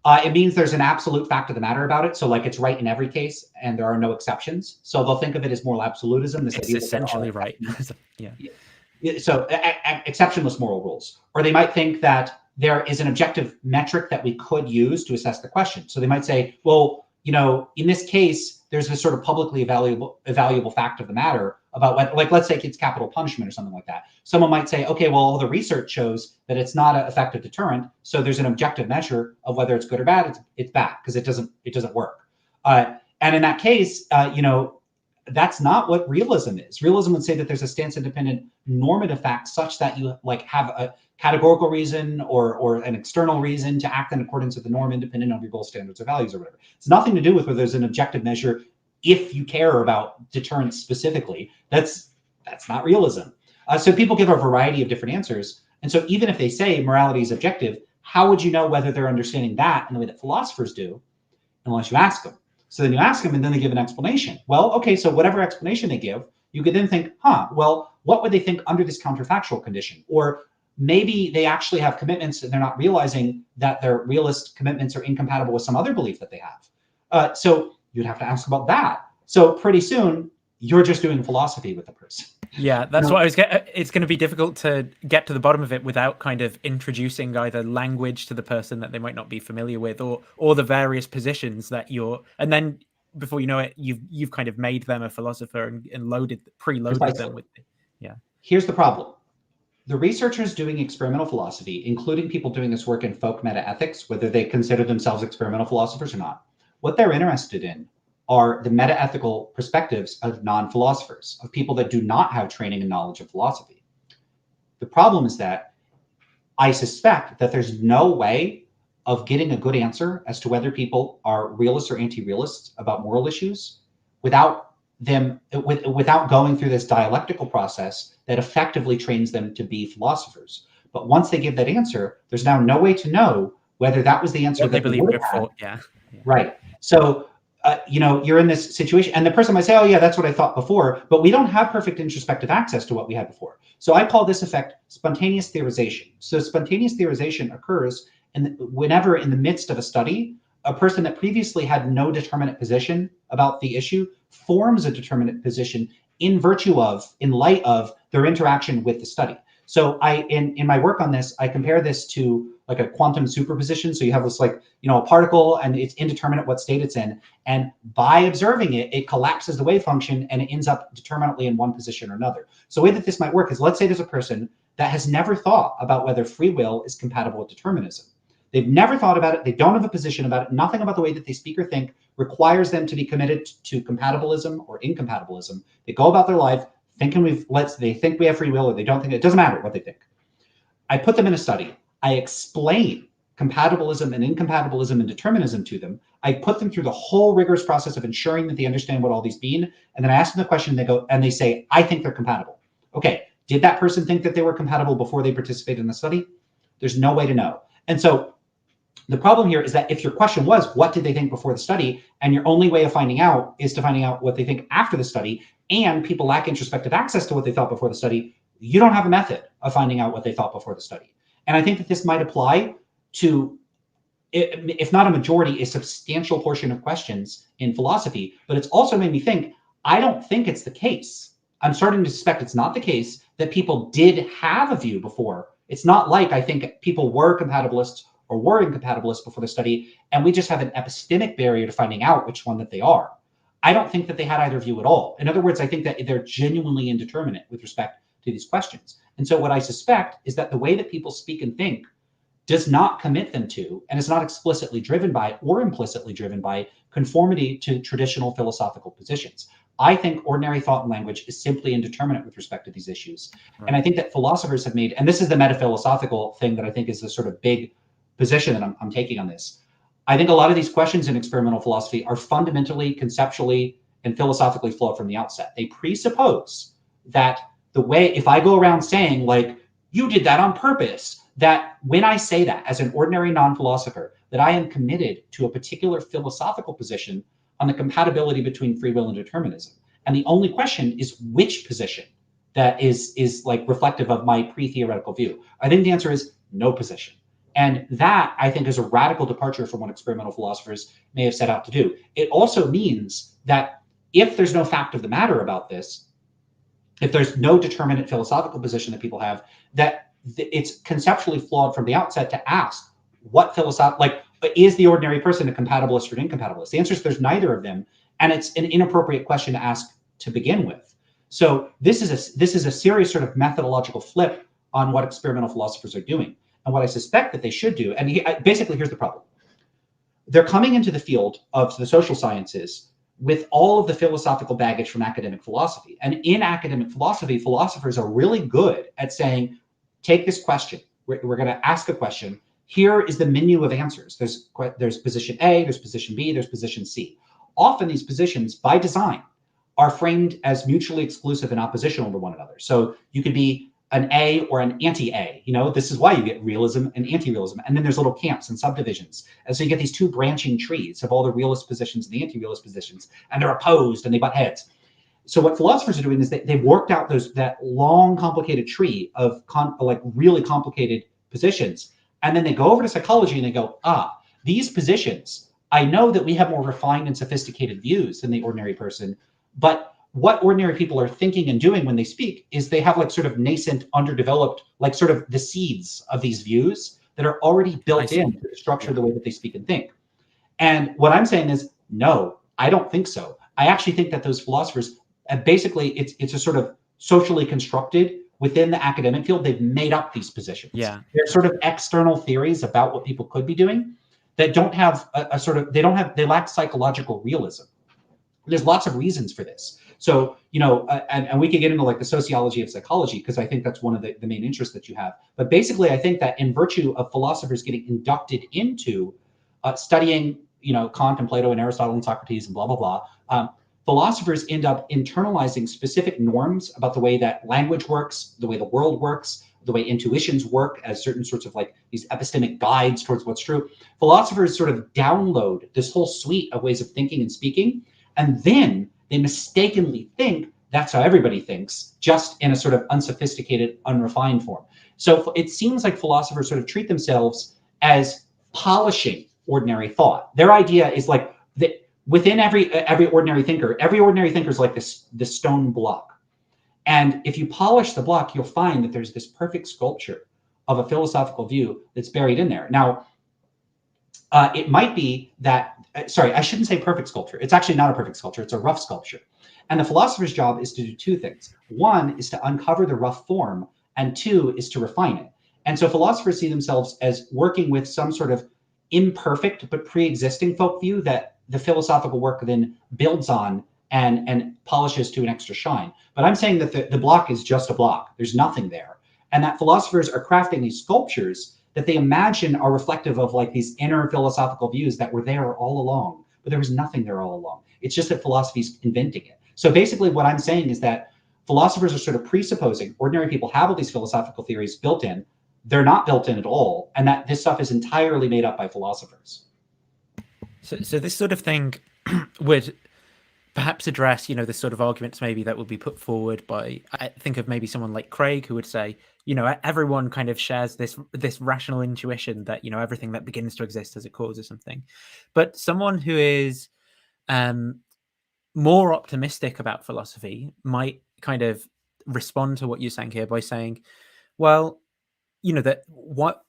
it means there's an absolute fact of the matter about it. So like it's right in every case and there are no exceptions. So they'll think of it as moral absolutism. This it's idea essentially right. Yeah. So exceptionless moral rules. Or they might think that there is an objective metric that we could use to assess the question. So they might say, well, you know, in this case, there's this sort of publicly evaluable fact of the matter about what, like, let's say it's capital punishment or something like that. Someone might say, okay, well, all the research shows that it's not an effective deterrent. So there's an objective measure of whether it's good or bad. It's bad because it doesn't work. And in that case, you know, that's not what realism is. Realism would say that there's a stance-independent normative fact such that you like have a categorical reason or an external reason to act in accordance with the norm independent of your goal, standards, or values or whatever. It's nothing to do with whether there's an objective measure if you care about deterrence specifically. That's not realism. So people give a variety of different answers. And so even if they say morality is objective, how would you know whether they're understanding that in the way that philosophers do unless you ask them? So then you ask them and then they give an explanation. Well, okay, so whatever explanation they give, you could then think, well, what would they think under this counterfactual condition? Or maybe they actually have commitments and they're not realizing that their realist commitments are incompatible with some other belief that they have. So you'd have to ask about that. So pretty soon, you're just doing philosophy with the person. Yeah, that's what I was getting. It's going to be difficult to get to the bottom of it without kind of introducing either language to the person that they might not be familiar with, or the various positions that you're, and then before you know it, you've kind of made them a philosopher and preloaded them with. Yeah. Here's the problem. The researchers doing experimental philosophy, including people doing this work in folk metaethics, whether they consider themselves experimental philosophers or not, what they're interested in are the metaethical perspectives of non-philosophers, of people that do not have training and knowledge of philosophy. The problem is that I suspect that there's no way of getting a good answer as to whether people are realists or anti-realists about moral issues without going through this dialectical process that effectively trains them to be philosophers. But once they give that answer, there's now no way to know whether that was the answer that they would have had. Yeah. Right. So you know, you're in this situation and the person might say, oh yeah, that's what I thought before, but we don't have perfect introspective access to what we had before. So I call this effect spontaneous theorization. So spontaneous theorization occurs whenever in the midst of a study, a person that previously had no determinate position about the issue forms a determinate position in light of their interaction with the study. So in my work on this, I compare this to like a quantum superposition. So you have this like, you know, a particle and it's indeterminate what state it's in. And by observing it, it collapses the wave function and it ends up determinately in one position or another. So the way that this might work is, let's say there's a person that has never thought about whether free will is compatible with determinism. They've never thought about it. They don't have a position about it. Nothing about the way that they speak or think requires them to be committed to compatibilism or incompatibilism. They go about their life thinking they think we have free will or they don't think it doesn't matter what they think. I put them in a study. I explain compatibilism and incompatibilism and determinism to them. I put them through the whole rigorous process of ensuring that they understand what all these mean. And then I ask them the question, and they say, I think they're compatible. Okay, did that person think that they were compatible before they participated in the study? There's no way to know. And so the problem here is that if your question was, what did they think before the study? And your only way of finding out is to finding out what they think after the study, and people lack introspective access to what they thought before the study, you don't have a method of finding out what they thought before the study. And I think that this might apply to, if not a majority, a substantial portion of questions in philosophy. But it's also made me think, I don't think it's the case. I'm starting to suspect it's not the case that people did have a view before. It's not like I think people were compatibilists or were incompatibilists before the study, and we just have an epistemic barrier to finding out which one that they are. I don't think that they had either view at all. In other words, I think that they're genuinely indeterminate with respect to these questions. And so what I suspect is that the way that people speak and think does not commit them to, and is not explicitly driven by or implicitly driven by, conformity to traditional philosophical positions. I think ordinary thought and language is simply indeterminate with respect to these issues. Right. And I think that philosophers have made, and this is the metaphilosophical thing that I think is the sort of big position that I'm taking on this. I think a lot of these questions in experimental philosophy are fundamentally, conceptually, and philosophically flawed from the outset. They presuppose that the way, if I go around saying like, you did that on purpose, that when I say that as an ordinary non-philosopher, that I am committed to a particular philosophical position on the compatibility between free will and determinism. And the only question is which position that is like reflective of my pre-theoretical view. I think the answer is no position. And that, I think, is a radical departure from what experimental philosophers may have set out to do. It also means that if there's no fact of the matter about this, if there's no determinate philosophical position that people have, that it's conceptually flawed from the outset to ask what is the ordinary person a compatibilist or an incompatibilist? The answer is there's neither of them, and it's an inappropriate question to ask to begin with. So this is a serious sort of methodological flip on what experimental philosophers are doing. And what I suspect that they should do, and basically here's the problem. They're coming into the field of the social sciences with all of the philosophical baggage from academic philosophy. And in academic philosophy, philosophers are really good at saying, take this question. We're going to ask a question. Here is the menu of answers. There's position A, there's position B, there's position C. Often these positions, by design, are framed as mutually exclusive and oppositional to one another. So you could be an A or an anti-A. This is why you get realism and anti-realism. And then there's little camps and subdivisions. And so you get these two branching trees of all the realist positions and the anti-realist positions, and they're opposed and they butt heads. So what philosophers are doing is they've worked out that long, complicated tree of really complicated positions. And then they go over to psychology and they go, these positions, I know that we have more refined and sophisticated views than the ordinary person, but what ordinary people are thinking and doing when they speak is they have sort of nascent, underdeveloped, sort of the seeds of these views that are already built into the structure, the way that they speak and think. And what I'm saying is, no, I don't think so. I actually think that those philosophers, basically, it's a sort of socially constructed within the academic field. They've made up these positions. Yeah, they're sort of external theories about what people could be doing that don't have they lack psychological realism. There's lots of reasons for this. So, and we could get into the sociology of psychology, because I think that's one of the main interests that you have. But basically, I think that in virtue of philosophers getting inducted into studying, Kant and Plato and Aristotle and Socrates and blah, blah, blah, philosophers end up internalizing specific norms about the way that language works, the way the world works, the way intuitions work as certain sorts of these epistemic guides towards what's true. Philosophers sort of download this whole suite of ways of thinking and speaking, and then they mistakenly think that's how everybody thinks, just in a sort of unsophisticated, unrefined form. So it seems like philosophers sort of treat themselves as polishing ordinary thought. Their idea is that within every ordinary thinker is like this stone block. And if you polish the block, you'll find that there's this perfect sculpture of a philosophical view that's buried in there. Now, it might be that, sorry, I shouldn't say perfect sculpture. It's actually not a perfect sculpture. It's a rough sculpture. And the philosopher's job is to do two things. One is to uncover the rough form, and two is to refine it. And so philosophers see themselves as working with some sort of imperfect but pre-existing folk view that the philosophical work then builds on and polishes to an extra shine. But I'm saying that the block is just a block. There's nothing there. And that philosophers are crafting these sculptures that they imagine are reflective of these inner philosophical views that were there all along, but there was nothing there all along. It's just that philosophy's inventing it. So basically what I'm saying is that philosophers are sort of presupposing ordinary people have all these philosophical theories built in. They're not built in at all, and that this stuff is entirely made up by philosophers. So this sort of thing would perhaps address, the sort of arguments maybe that would be put forward by, I think of maybe someone like Craig, who would say, everyone kind of shares this rational intuition that, everything that begins to exist as a cause or something. But someone who is more optimistic about philosophy might kind of respond to what you're saying here by saying, well,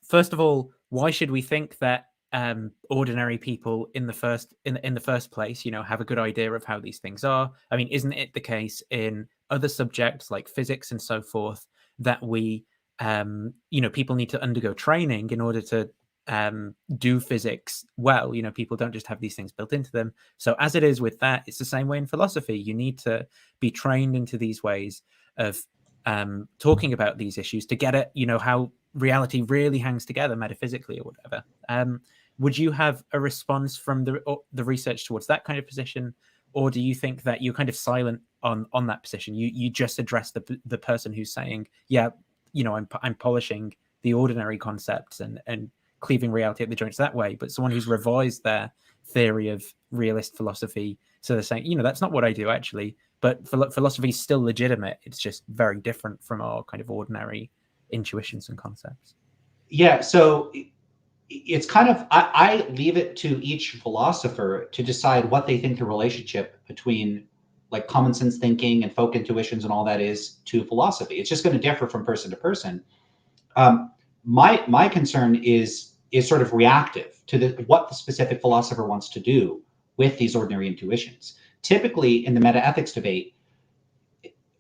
first of all, why should we think that ordinary people in the first place, have a good idea of how these things are? I mean, isn't it the case in other subjects like physics and so forth that we, people need to undergo training in order to do physics well? People don't just have these things built into them. So as it is with that, it's the same way in philosophy. You need to be trained into these ways of talking about these issues to get it, how reality really hangs together metaphysically or whatever. Would you have a response from the research towards that kind of position, or do you think that you're kind of silent on that position? You just address the person who's saying, yeah, I'm polishing the ordinary concepts and cleaving reality at the joints that way, but someone who's revised their theory of realist philosophy, so they're saying, that's not what I do actually, but philosophy is still legitimate. It's just very different from our kind of ordinary intuitions and concepts. Yeah, so it's kind of, I leave it to each philosopher to decide what they think the relationship between like common sense thinking and folk intuitions and all that is to philosophy. It's just going to differ from person to person. My concern is sort of reactive to what the specific philosopher wants to do with these ordinary intuitions. Typically in the metaethics debate,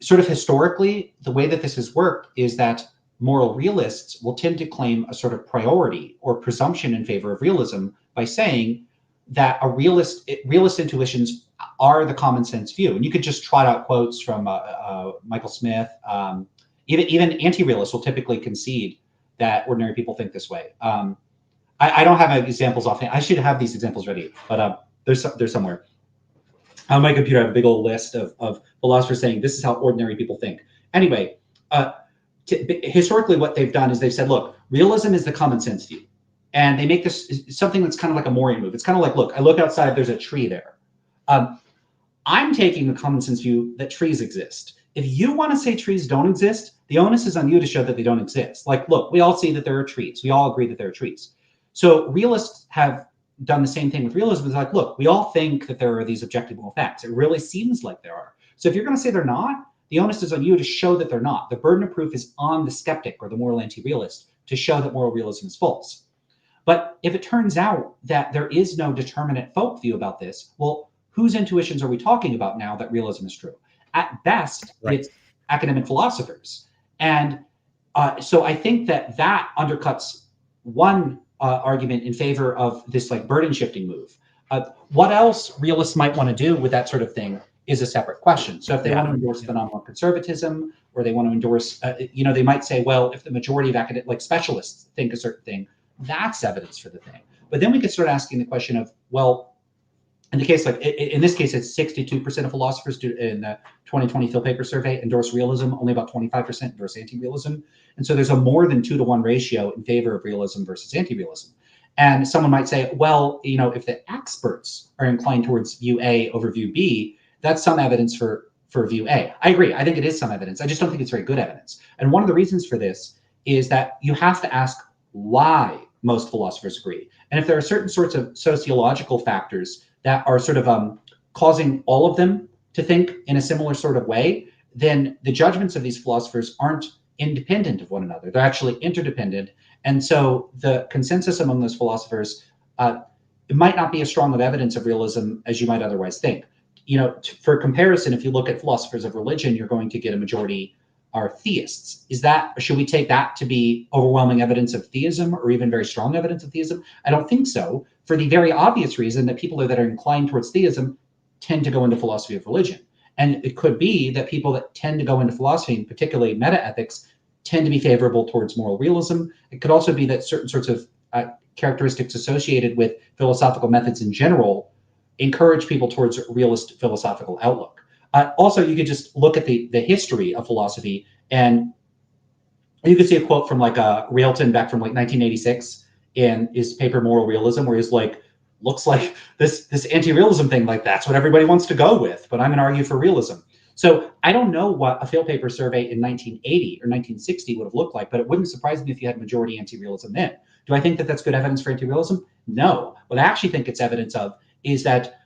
sort of historically, the way that this has worked is that moral realists will tend to claim a sort of priority or presumption in favor of realism by saying that realist intuitions are the common sense view. And you could just trot out quotes from Michael Smith. Even anti-realists will typically concede that ordinary people think this way. I don't have examples offhand. I should have these examples ready, but there's somewhere. On my computer, I have a big old list of philosophers saying this is how ordinary people think. Anyway, historically, what they've done is they've said, look, realism is the common sense view. And they make this something that's kind of like a Morian move. It's kind of like, look, I look outside, there's a tree there. I'm taking the common sense view that trees exist. If you want to say trees don't exist, the onus is on you to show that they don't exist. Like, look, we all see that there are trees. We all agree that there are trees. So realists have done the same thing with realism. It's like, look, we all think that there are these objectable facts. It really seems like there are. So if you're going to say they're not, the onus is on you to show that they're not. The burden of proof is on the skeptic or the moral anti-realist to show that moral realism is false. But if it turns out that there is no determinate folk view about this, well, whose intuitions are we talking about now that realism is true? At best, right, it's academic philosophers. And so I think that undercuts one argument in favor of this like burden shifting move. What else realists might want to do with that sort of thing is a separate question. So if they want to endorse phenomenal conservatism, or they want to endorse, they might say, well, if the majority of academic like specialists think a certain thing, that's evidence for the thing. But then we could start asking the question of, well, in the case, like in this case, it's 62% of philosophers in the 2020 Phil Paper survey endorse realism, only about 25% endorse anti-realism. And so there's a more than 2-to-1 ratio in favor of realism versus anti-realism. And someone might say, well, if the experts are inclined towards view A over view B, that's some evidence for view A. I agree. I think it is some evidence. I just don't think it's very good evidence. And one of the reasons for this is that you have to ask why most philosophers agree. And if there are certain sorts of sociological factors that are sort of causing all of them to think in a similar sort of way, then the judgments of these philosophers aren't independent of one another. They're actually interdependent. And so the consensus among those philosophers, it might not be as strong of evidence of realism as you might otherwise think. For comparison, if you look at philosophers of religion, you're going to get a majority are theists. Should we take that to be overwhelming evidence of theism or even very strong evidence of theism? I don't think so, for the very obvious reason that people that are inclined towards theism tend to go into philosophy of religion. And it could be that people that tend to go into philosophy, and particularly metaethics, tend to be favorable towards moral realism. It could also be that certain sorts of characteristics associated with philosophical methods in general encourage people towards a realist philosophical outlook. Also, you could just look at the history of philosophy, and you could see a quote from like Railton back from like 1986 in his paper Moral Realism, where he's like, looks like this anti-realism thing, like that's what everybody wants to go with, but I'm going to argue for realism. So I don't know what a field paper survey in 1980 or 1960 would have looked like, but it wouldn't surprise me if you had majority anti-realism then. Do I think that that's good evidence for anti-realism? No. What I actually think it's evidence of is that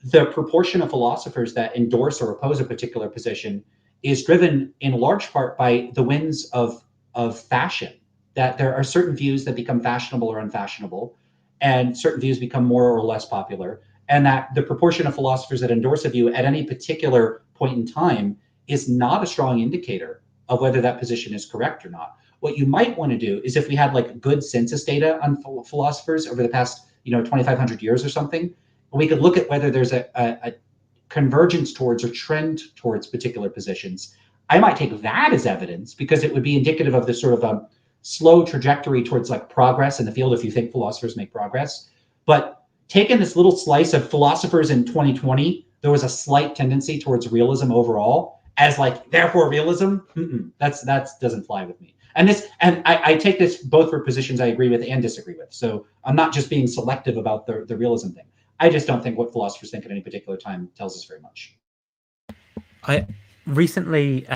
the proportion of philosophers that endorse or oppose a particular position is driven in large part by the winds of fashion that there are certain views that become fashionable or unfashionable, and certain views become more or less popular, and that the proportion of philosophers that endorse a view at any particular point in time is not a strong indicator of whether that position is correct or not. What you might want to do is, if we had like good census data on philosophers over the past 2,500 years or something, we could look at whether there's a convergence towards or trend towards particular positions. I might take that as evidence because it would be indicative of this sort of a slow trajectory towards like progress in the field if you think philosophers make progress. But taking this little slice of philosophers in 2020, there was a slight tendency towards realism overall as like, therefore realism, that doesn't fly with me. And I take this both for positions I agree with and disagree with. So I'm not just being selective about the realism thing. I just don't think what philosophers think at any particular time tells us very much. I recently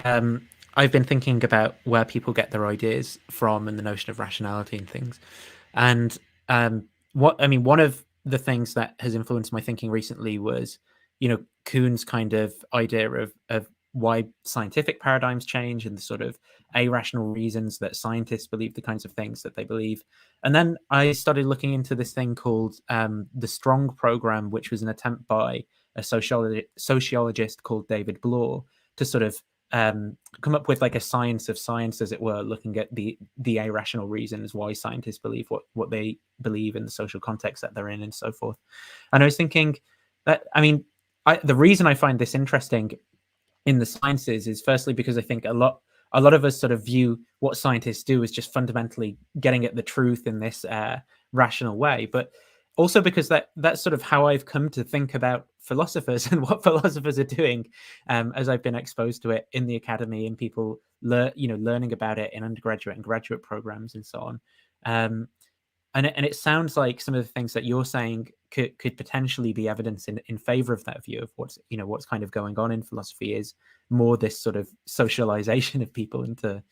I've been thinking about where people get their ideas from and the notion of rationality and things. And one of the things that has influenced my thinking recently was, Kuhn's kind of idea of why scientific paradigms change and the sort of irrational reasons that scientists believe the kinds of things that they believe. And then I started looking into this thing called the Strong Program, which was an attempt by a sociologist called David Bloor to sort of come up with like a science of science, as it were, looking at the irrational reasons why scientists believe what they believe in the social context that they're in and so forth. And I was thinking that, the reason I find this interesting in the sciences is firstly because I think a lot of us sort of view what scientists do as just fundamentally getting at the truth in this rational way, but also because that's sort of how I've come to think about philosophers and what philosophers are doing, as I've been exposed to it in the academy and people learning about it in undergraduate and graduate programs and so on. And it sounds like some of the things that you're saying could potentially be evidence in favor of that view of what's kind of going on in philosophy is more this sort of socialization of people into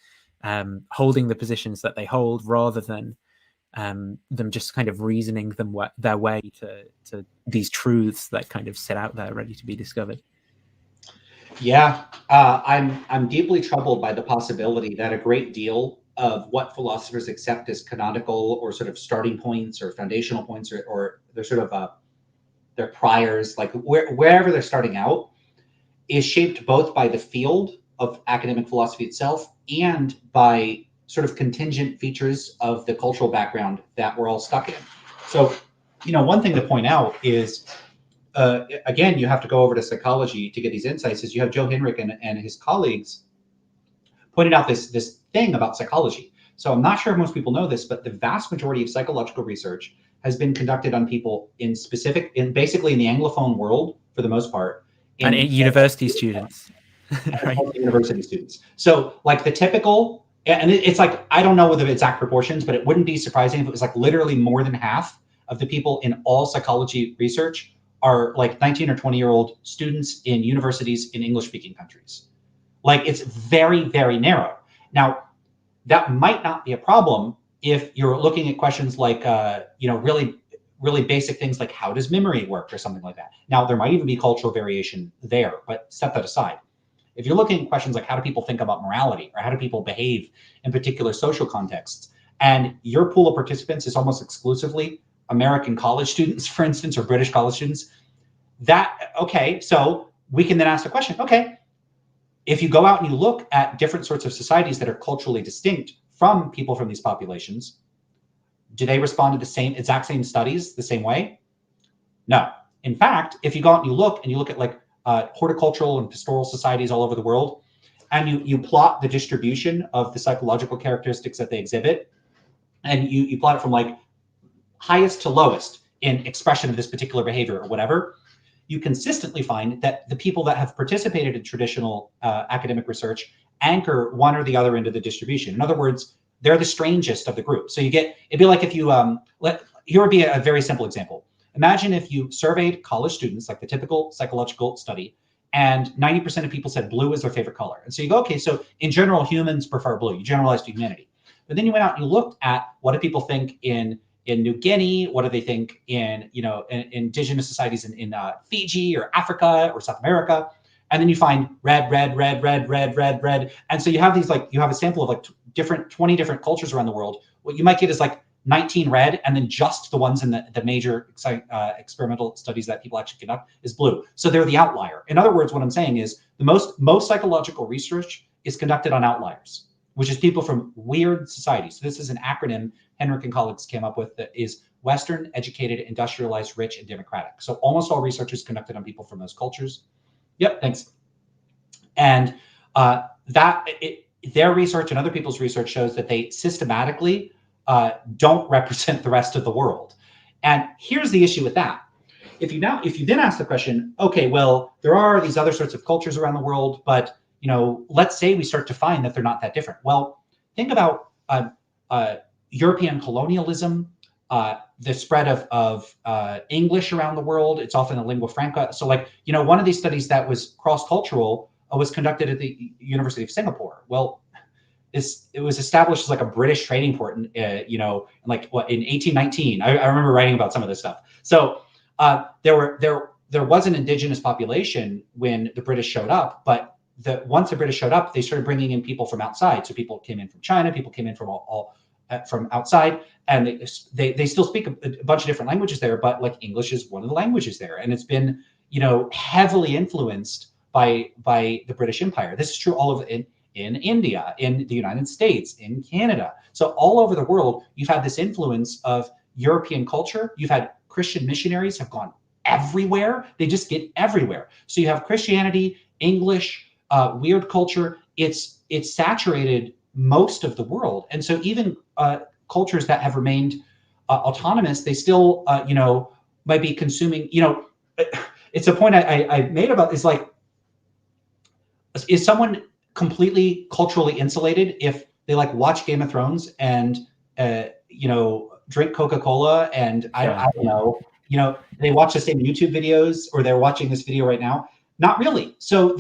holding the positions that they hold, rather than them just kind of reasoning their way to these truths that kind of sit out there ready to be discovered. Yeah, I'm deeply troubled by the possibility that a great deal of what philosophers accept as canonical or sort of starting points or foundational points or they're sort of their priors, like wherever they're starting out, is shaped both by the field of academic philosophy itself and by sort of contingent features of the cultural background that we're all stuck in. So, one thing to point out is, again, you have to go over to psychology to get these insights, is you have Joe Henrich and his colleagues pointed out this thing about psychology. So I'm not sure if most people know this, but the vast majority of psychological research has been conducted on people basically in the Anglophone world for the most part. And university students. Right. University students. So like the typical, and it's like, I don't know the exact proportions, but it wouldn't be surprising if it was like literally more than half of the people in all psychology research are like 19 or 20-year-old students in universities in English-speaking countries. Like it's very, very narrow. Now, that might not be a problem if you're looking at questions like, really, really basic things like how does memory work or something like that. Now, there might even be cultural variation there, but set that aside. If you're looking at questions like how do people think about morality or how do people behave in particular social contexts, and your pool of participants is almost exclusively American college students, for instance, or British college students, so we can then ask the question, okay, if you go out and you look at different sorts of societies that are culturally distinct from people from these populations, do they respond to the exact same studies the same way? No. In fact, if you go out and you look at like horticultural and pastoral societies all over the world, and you plot the distribution of the psychological characteristics that they exhibit, and you plot it from like highest to lowest in expression of this particular behavior or whatever, you consistently find that the people that have participated in traditional academic research anchor one or the other into the distribution. In other words, they're the strangest of the group. So it'd be like if you, here would be a very simple example. Imagine if you surveyed college students, like the typical psychological study, and 90% of people said blue is their favorite color. And so you go, okay, so in general, humans prefer blue. You generalize to humanity. But then you went out and you looked at what do people think in New Guinea, what do they think in indigenous societies in Fiji or Africa or South America, and then you find red, red, red, red, red, red, red, and so you have these you have a sample of like 20 different cultures around the world, what you might get is like 19 red, and then just the ones in the major experimental studies that people actually conduct is blue. So they're the outlier. In other words, what I'm saying is the most psychological research is conducted on outliers, which is people from weird societies. So this is an acronym Henrik and colleagues came up with that is Western, educated, industrialized, rich, and democratic. So almost all research is conducted on people from those cultures. Yep, thanks. And their research and other people's research shows that they systematically don't represent the rest of the world. And here's the issue with that. If you then ask the question, okay, well, there are these other sorts of cultures around the world, but let's say we start to find that they're not that different. Well, think about European colonialism, the spread of English around the world. It's often a lingua franca. So one of these studies that was cross-cultural was conducted at the University of Singapore. Well, it was established as like a British trading port, in 1819. I remember writing about some of this stuff. So there was an indigenous population when the British showed up, but once the British showed up, they started bringing in people from outside. So people came in from China, people came in from from outside, and they still speak a bunch of different languages there, but like English is one of the languages there, and it's been heavily influenced by the British Empire. This is true all over in India, in the United States, in Canada. So all over the world, you've had this influence of European culture. You've had Christian missionaries have gone everywhere. They just get everywhere. So you have Christianity, English, weird culture. It's saturated most of the world. And so even cultures that have remained autonomous, they still, might be consuming, it's a point I made about, is like, is someone completely culturally insulated if they like watch Game of Thrones and, drink Coca-Cola and I don't know, they watch the same YouTube videos, or they're watching this video right now? Not really. So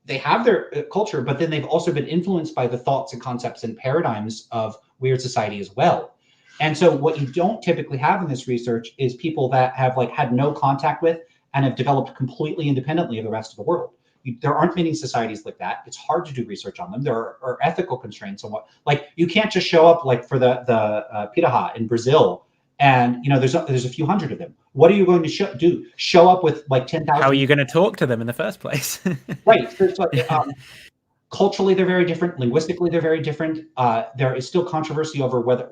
they have their culture, but then they've also been influenced by the thoughts and concepts and paradigms of weird society as well. And so what you don't typically have in this research is people that have had no contact with and have developed completely independently of the rest of the world. There aren't many societies like that. It's hard to do research on them. There are ethical constraints on you can't just show up for the Piraha in Brazil, and there's a few hundred of them. What are you going to do? Show up with 10,000? How are you going to talk to them in the first place? Right. So, culturally, they're very different. Linguistically, they're very different. There is still controversy over whether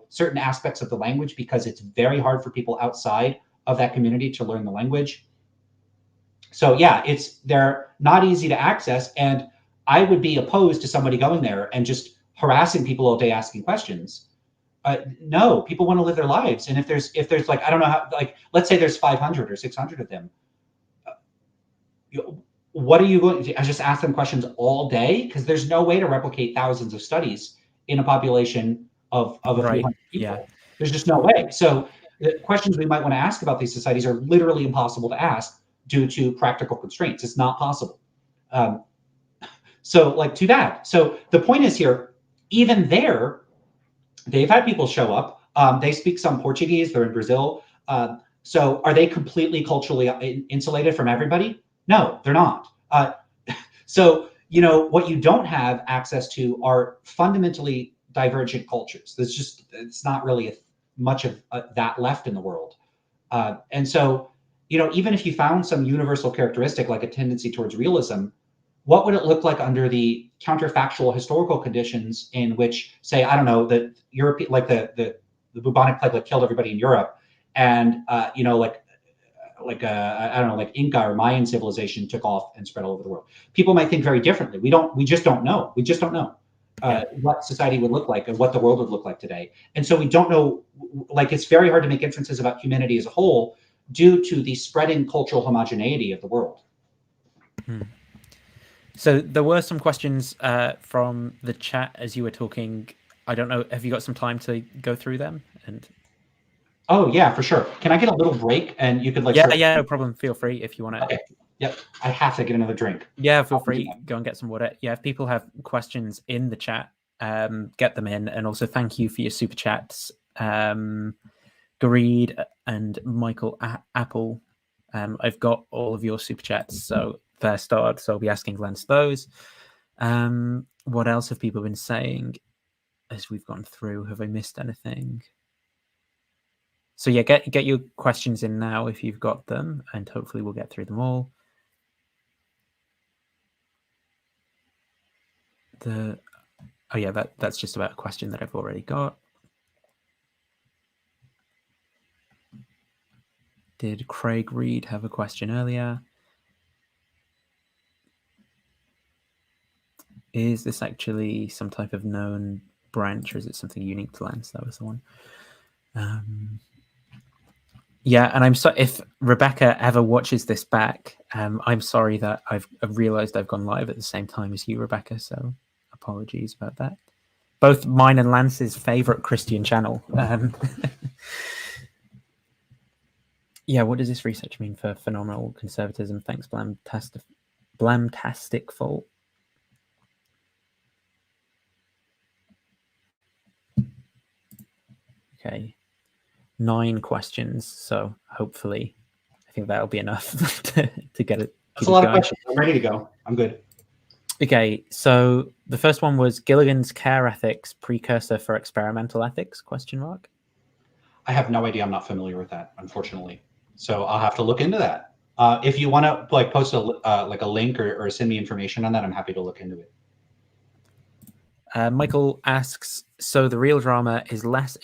certain aspects of the language, because it's very hard for people outside of that community to learn the language. So yeah, they're not easy to access, and I would be opposed to somebody going there and just harassing people all day asking questions. No, people want to live their lives, and if there's I don't know how, let's say there's 500 or 600 of them. What are you going to just ask them questions all day? Because there's no way to replicate thousands of studies in a population of a few hundred people. Yeah. There's just no way. So the questions we might want to ask about these societies are literally impossible to ask due to practical constraints. It's not possible. So to that. So the point is here, even there, they've had people show up. They speak some Portuguese. They're in Brazil. So are they completely culturally insulated from everybody? No, they're not. So, what you don't have access to are fundamentally divergent cultures. It's not really much of that left in the world. And so, even if you found some universal characteristic like a tendency towards realism, what would it look like under the counterfactual historical conditions in which, say, I don't know, that Europe, the bubonic plague killed everybody in Europe, and I don't know, Inca or Mayan civilization took off and spread all over the world. People might think very differently. We just don't know. We just don't know what society would look like and what the world would look like today. And so we don't know, it's very hard to make inferences about humanity as a whole due to the spreading cultural homogeneity of the world. So there were some questions from the chat as you were talking. I don't know, have you got some time to go through them? Oh yeah, for sure. Can I get a little break and you could Yeah, no problem. Feel free if you want to. Okay. Yep. I have to get another drink. Yeah, feel free. Go and get some water. Yeah, if people have questions in the chat, get them in. And also thank you for your super chats. Greed and Michael Apple. I've got all of your super chats, so they're started. So I'll be asking Lance those. What else have people been saying as we've gone through? Have I missed anything? So yeah, get your questions in now if you've got them, and hopefully we'll get through them all. Oh yeah, that's just about a question that I've already got. Did Craig Reed have a question earlier? Is this actually some type of known branch, or is it something unique to Lens? That was the one. Yeah, and I'm sorry if Rebecca ever watches this back. I'm sorry that I've realized I've gone live at the same time as you, Rebecca. So apologies about that. Both mine and Lance's favorite Christian channel. Yeah, what does this research mean for phenomenal conservatism? Thanks, Blamtastic Fault. Okay, 9 questions. So hopefully, I think that'll be enough to get it. That's a lot of questions. I'm ready to go. I'm good. Okay, so the first one was Gilligan's care ethics precursor for experimental ethics? ? I have no idea. I'm not familiar with that, unfortunately. So I'll have to look into that. If you want to like post a like a link or send me information on that, I'm happy to look into it. Michael asks, so the real drama is less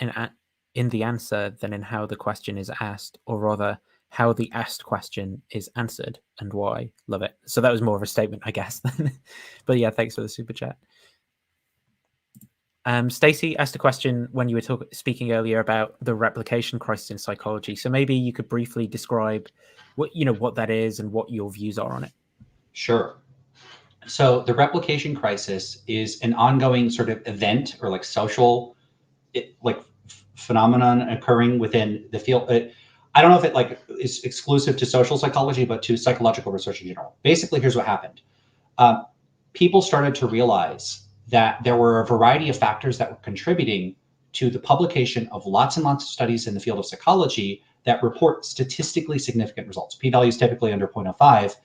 in the answer than in how the question is asked, or rather how the asked question is answered and why. Love it. So that was more of a statement, I guess. But yeah, thanks for the super chat. Stacey asked a question when you were speaking earlier about the replication crisis in psychology. So maybe you could briefly describe what that is and what your views are on it. Sure. So the replication crisis is an ongoing sort of event or like social phenomenon occurring within the field. I don't know if it like is exclusive to social psychology, but to psychological research in general. Basically, here's what happened. People started to realize that there were a variety of factors that were contributing to the publication of lots and lots of studies in the field of psychology that report statistically significant results. P-values typically under 0.05.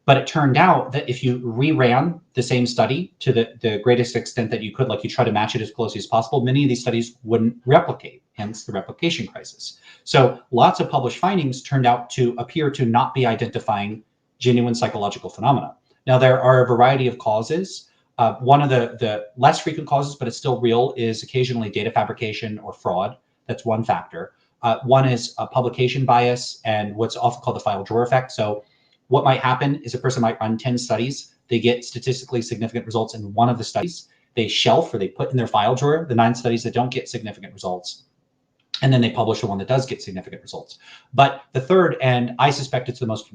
But it turned out that if you reran the same study to the greatest extent that you could, like you try to match it as closely as possible, many of these studies wouldn't replicate, hence the replication crisis. So lots of published findings turned out to appear to not be identifying genuine psychological phenomena. Now, there are a variety of causes. One of the less frequent causes, but it's still real, is occasionally data fabrication or fraud. That's one factor. One is publication bias and what's often called the file drawer effect. So what might happen is a person might run 10 studies. They get statistically significant results in one of the studies. They shelf or they put in their file drawer the 9 studies that don't get significant results. And then they publish the one that does get significant results. But the third, and I suspect it's the most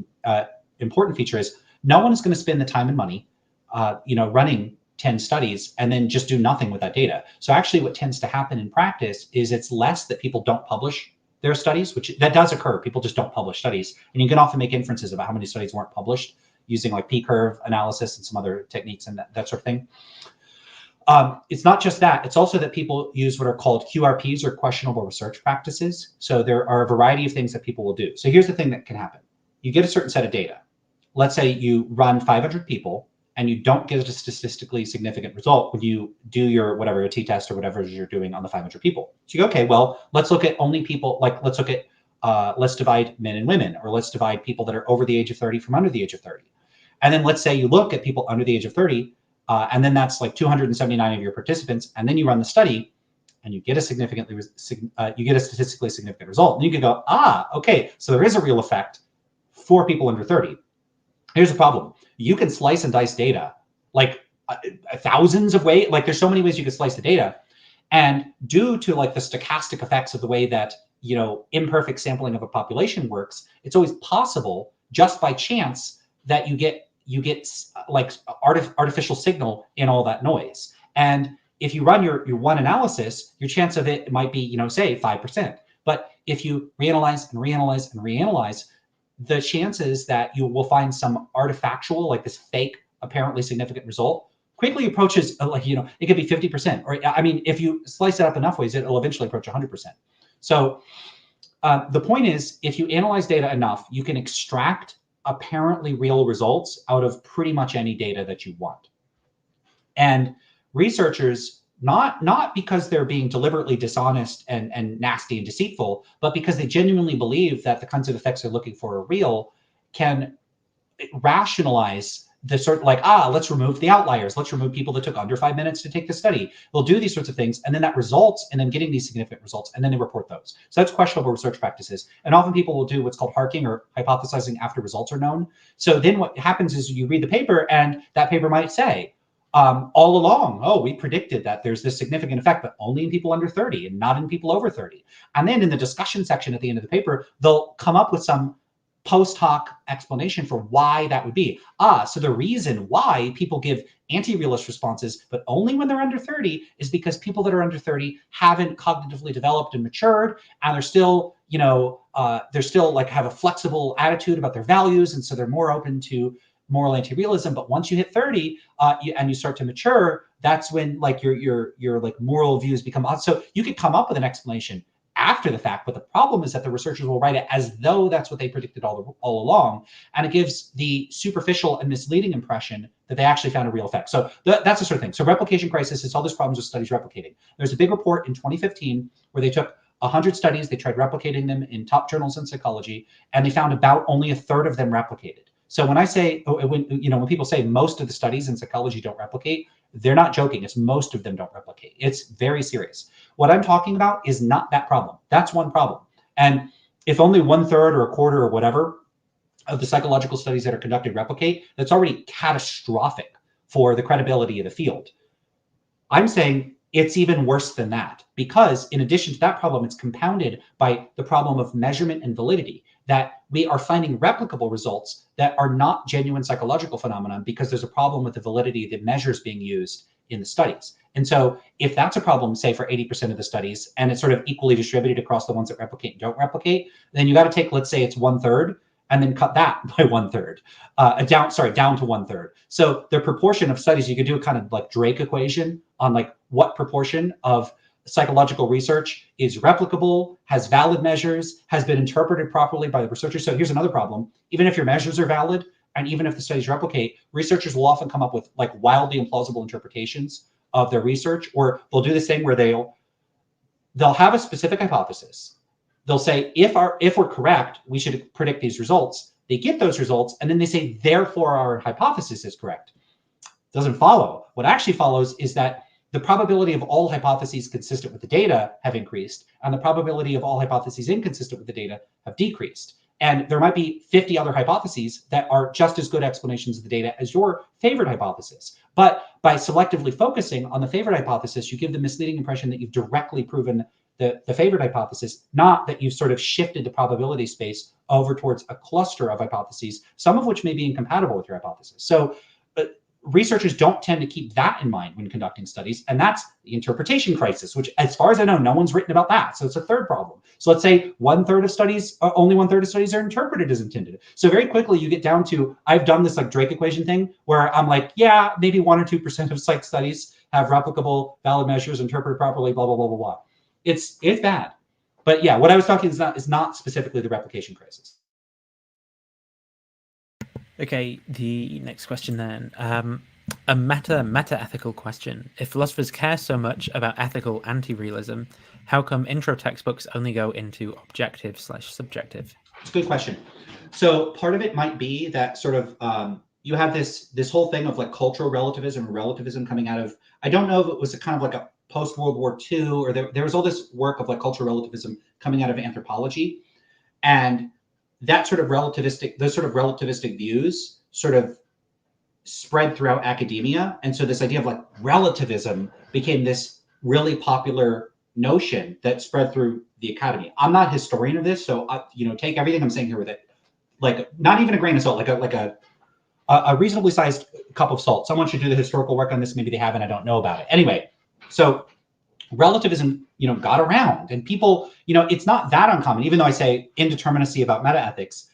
important feature, is no one is going to spend the time and money running 10 studies and then just do nothing with that data. So actually what tends to happen in practice is it's less that people don't publish their studies, which that does occur. People just don't publish studies. And you can often make inferences about how many studies weren't published using like P-curve analysis and some other techniques and that sort of thing. It's not just that. It's also that people use what are called QRPs or questionable research practices. So there are a variety of things that people will do. So here's the thing that can happen. You get a certain set of data. Let's say you run 500 people and you don't get a statistically significant result when you do your whatever, a t-test or whatever you're doing on the 500 people. So you go, okay, well, let's look at only people, like let's look at, let's divide men and women, or let's divide people that are over the age of 30 from under the age of 30. And then let's say you look at people under the age of 30, and then that's like 279 of your participants, and then you run the study, and you get a statistically significant result. And you can go, okay, so there is a real effect for people under 30. Here's the problem. You can slice and dice data like thousands of ways. Like there's so many ways you can slice the data. And due to like the stochastic effects of the way that, imperfect sampling of a population works, it's always possible just by chance that you get like artificial signal in all that noise. And if you run your one analysis, your chance of it might be, say 5%. But if you reanalyze and reanalyze and reanalyze, the chances that you will find some artifactual, like this fake, apparently significant result, quickly approaches, it could be 50%. Or, I mean, if you slice it up enough ways, it'll eventually approach 100%. So the point is, if you analyze data enough, you can extract apparently real results out of pretty much any data that you want. And researchers, not because they're being deliberately dishonest and nasty and deceitful, but because they genuinely believe that the kinds of effects they're looking for are real, can rationalize the sort like, let's remove the outliers. Let's remove people that took under 5 minutes to take the study. They'll do these sorts of things. And then that results in them getting these significant results. And then they report those. So that's questionable research practices. And often people will do what's called harking or hypothesizing after results are known. So then what happens is you read the paper and that paper might say, all along, we predicted that there's this significant effect, but only in people under 30 and not in people over 30. And then in the discussion section at the end of the paper, they'll come up with some post hoc explanation for why that would be. So the reason why people give anti-realist responses, but only when they're under 30, is because people that are under 30 haven't cognitively developed and matured, and they're still, they're still like have a flexible attitude about their values, and so they're more open to moral anti-realism. But once you hit 30 and you start to mature, that's when like your like moral views become odd. So you could come up with an explanation after the fact, but the problem is that the researchers will write it as though that's what they predicted all along, and it gives the superficial and misleading impression that they actually found a real effect. So that's the sort of thing. So replication crisis is all these problems with studies replicating. There's a big report in 2015 where they took 100 studies, they tried replicating them in top journals in psychology, and they found about only a third of them replicated. So when I say, when people say most of the studies in psychology don't replicate, they're not joking. It's most of them don't replicate. It's very serious. What I'm talking about is not that problem. That's one problem. And if only 1/3 or a quarter or whatever of the psychological studies that are conducted replicate, that's already catastrophic for the credibility of the field. I'm saying it's even worse than that, because in addition to that problem, it's compounded by the problem of measurement and validity, that we are finding replicable results that are not genuine psychological phenomenon because there's a problem with the validity of the measures being used in the studies. And so if that's a problem, say for 80% of the studies, and it's sort of equally distributed across the ones that replicate and don't replicate, then you got to take, let's say it's 1/3, and then cut that by 1/3, down to 1/3. So the proportion of studies, you could do a kind of like Drake equation on like what proportion of psychological research is replicable, has valid measures, has been interpreted properly by the researchers. So here's another problem. Even if your measures are valid, and even if the studies replicate, researchers will often come up with like wildly implausible interpretations of their research, or they'll do this thing where they'll have a specific hypothesis. They'll say, if we're correct, we should predict these results. They get those results, and then they say, therefore, our hypothesis is correct. Doesn't follow. What actually follows is that the probability of all hypotheses consistent with the data have increased, and the probability of all hypotheses inconsistent with the data have decreased. And there might be 50 other hypotheses that are just as good explanations of the data as your favorite hypothesis. But by selectively focusing on the favorite hypothesis, you give the misleading impression that you've directly proven the favorite hypothesis, not that you've sort of shifted the probability space over towards a cluster of hypotheses, some of which may be incompatible with your hypothesis. So researchers don't tend to keep that in mind when conducting studies, and that's the interpretation crisis, which as far as I know, no one's written about that. So it's a third problem. So let's say only 1/3 of studies are interpreted as intended. So very quickly you get down to, I've done this like Drake equation thing where I'm like, yeah, maybe 1 or 2% of psych studies have replicable, valid measures, interpreted properly, blah, blah, blah, blah, blah. It's bad. But yeah, what I was talking is not specifically the replication crisis. Okay, the next question then. A meta-ethical question. If philosophers care so much about ethical anti-realism, how come intro textbooks only go into objective/subjective? It's a good question. So part of it might be that sort of you have this whole thing of like cultural relativism coming out of, I don't know if it was a kind of like a post-World War II, or there was all this work of like cultural relativism coming out of anthropology. And those sort of relativistic views sort of spread throughout academia. And so this idea of like relativism became this really popular notion that spread through the academy. I'm not a historian of this, so take everything I'm saying here with it, like not even a grain of salt, like a reasonably sized cup of salt. Someone should do the historical work on this. Maybe they haven't. I don't know about it. Anyway, so relativism, got around, and people, it's not that uncommon, even though I say indeterminacy about metaethics,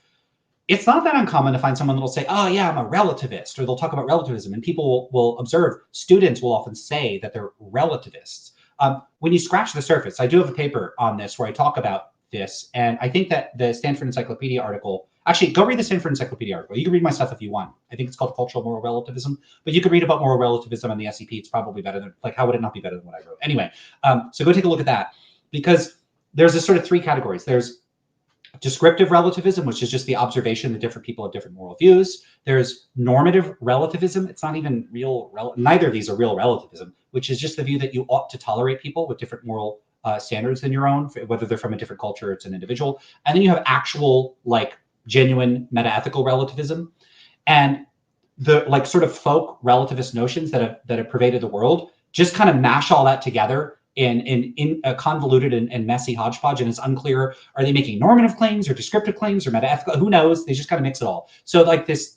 it's not that uncommon to find someone that'll say, oh yeah, I'm a relativist, or they'll talk about relativism, and people will observe, students will often say that they're relativists. When you scratch the surface, I do have a paper on this where I talk about this, and I think that the Stanford Encyclopedia article Actually, go read the Stanford Encyclopedia article. You can read my stuff if you want. I think it's called Cultural Moral Relativism, but you could read about moral relativism on the SEP. It's probably better than, like, how would it not be better than what I wrote? Anyway, so go take a look at that, because there's this sort of three categories. There's descriptive relativism, which is just the observation that different people have different moral views. There's normative relativism. It's not even real, neither of these are real relativism, which is just the view that you ought to tolerate people with different moral standards than your own, whether they're from a different culture or it's an individual. And then you have actual, like, genuine metaethical relativism. And the, like, sort of folk relativist notions that have pervaded the world just kind of mash all that together in a convoluted and messy hodgepodge, and it's unclear, are they making normative claims or descriptive claims or metaethical? Who knows? They just kind of mix it all. So, like, this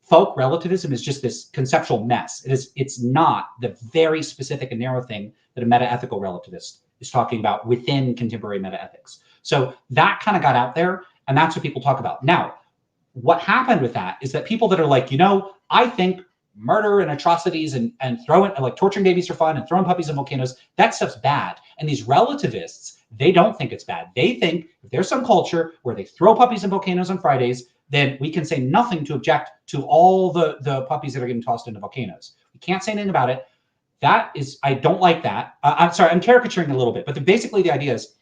folk relativism is just this conceptual mess. It's not the very specific and narrow thing that a metaethical relativist is talking about within contemporary metaethics. So that kind of got out there, and that's what people talk about. Now, what happened with that is that people that are like, I think murder and atrocities and throwing, like, torturing babies for fun and throwing puppies in volcanoes, that stuff's bad. And these relativists, they don't think it's bad. They think if there's some culture where they throw puppies in volcanoes on Fridays, then we can say nothing to object to all the puppies that are getting tossed into volcanoes. We can't say anything about it. That is, I don't like that. I'm sorry, I'm caricaturing a little bit, but basically the idea is,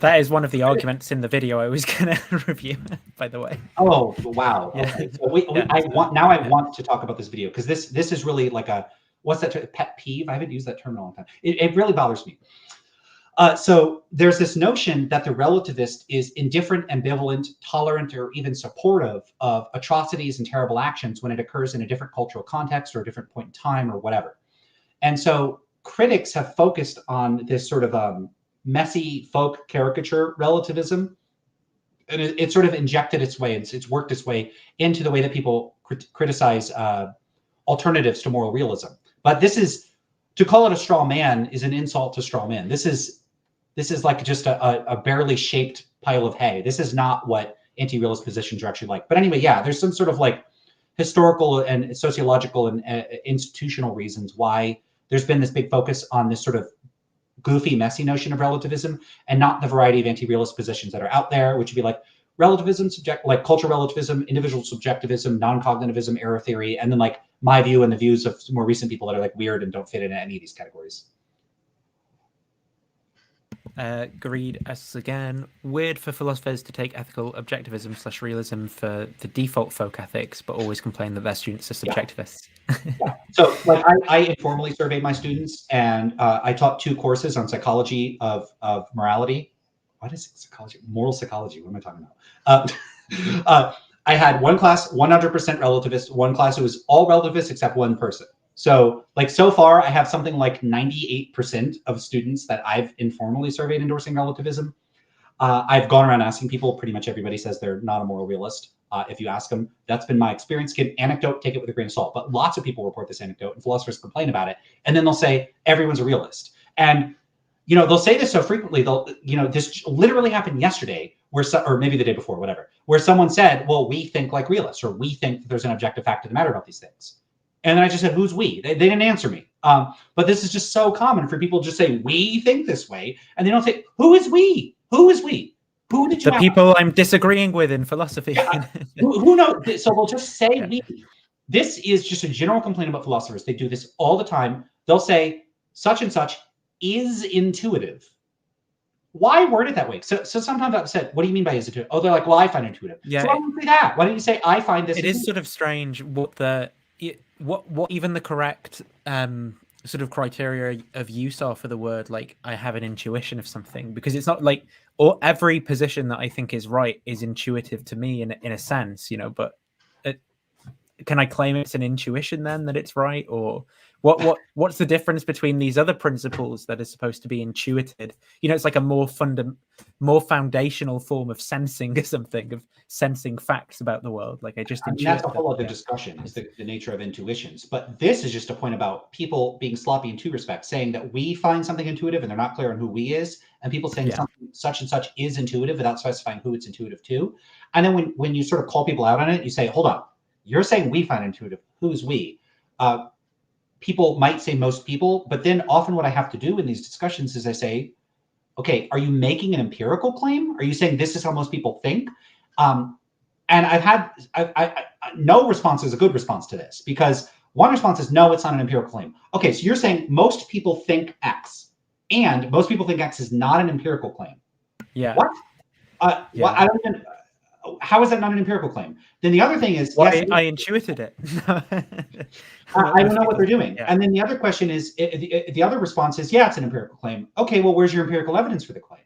that is one of the arguments in the video I was going to review, by the way. Oh, wow. Yeah. Okay. So I want to talk about this video, because this is really like a, what's that, pet peeve? I haven't used that term in a long time. It really bothers me. So there's this notion that the relativist is indifferent, ambivalent, tolerant, or even supportive of atrocities and terrible actions when it occurs in a different cultural context or a different point in time or whatever. And so critics have focused on this sort of messy folk caricature relativism, and it sort of injected its way, it's worked its way into the way that people criticize alternatives to moral realism. But this is, to call it a straw man is an insult to straw men. This is like just a barely shaped pile of hay. This is not what anti-realist positions are actually like. But anyway, yeah, there's some sort of, like, historical and sociological and institutional reasons why there's been this big focus on this sort of goofy, messy notion of relativism, and not the variety of anti-realist positions that are out there, which would be like relativism, like cultural relativism, individual subjectivism, non-cognitivism, error theory, and then, like, my view and the views of more recent people that are, like, weird and don't fit into any of these categories. Greed asks again, weird for philosophers to take ethical objectivism/realism for the default folk ethics, but always complain that their students are subjectivists. Yeah. So, like, I informally surveyed my students, and I taught 2 courses on psychology of morality. What is it? Psychology? Moral psychology. What am I talking about? I had one class 100% relativist, one class it was all relativist except one person. So, like, so far I have something like 98% of students that I've informally surveyed endorsing relativism. I've gone around asking people, pretty much everybody says they're not a moral realist. If you ask them, that's been my experience. Give anecdote, take it with a grain of salt. But lots of people report this anecdote, and philosophers complain about it. And then they'll say, everyone's a realist. And, they'll say this so frequently, this literally happened yesterday, or maybe the day before, whatever, where someone said, well, we think like realists, or we think that there's an objective fact of the matter about these things. And then I just said, who's we? They didn't answer me. But this is just so common for people to just say, we think this way. And they don't say, who is we? Who is we? Who did you The people I'm disagreeing with in philosophy. Yeah, who knows? So they'll just say Yeah. we. This is just a general complaint about philosophers. They do this all the time. They'll say, such and such is intuitive. Why word it that way? So sometimes I've said, what do you mean by is intuitive? Oh, they're like, well, I find it intuitive. Yeah. So why don't you say that? Why don't you say, I find this It intuitive? is sort of strange what even the correct sort of criteria of use are for the word, like, I have an intuition of something, because it's not like, or every position that I think is right is intuitive to me in a sense, but can I claim it's an intuition then that it's right? Or what's the difference between these other principles that are supposed to be intuited? It's like a more foundational form of sensing or something, of sensing facts about the world. Like, I mean, that's a whole other discussion, is the nature of intuitions. But this is just a point about people being sloppy in 2 respects, saying that we find something intuitive and they're not clear on who we is, and people saying something such and such is intuitive without specifying who it's intuitive to. And then when you sort of call people out on it, you say, hold on, you're saying we find intuitive. Who's we? People might say most people, but then often what I have to do in these discussions is I say, okay, are you making an empirical claim? Are you saying this is how most people think? And I've had no response is a good response to this, because one response is no, it's not an empirical claim. Okay, so you're saying most people think X, and most people think X is not an empirical claim. Yeah. What? Yeah. I don't even. How is that not an empirical claim? Then the other thing is, well, yes, I intuited it. I don't know what they're doing. Yeah. And then the other question is, the other response is, yeah, it's an empirical claim. Okay, well, where's your empirical evidence for the claim?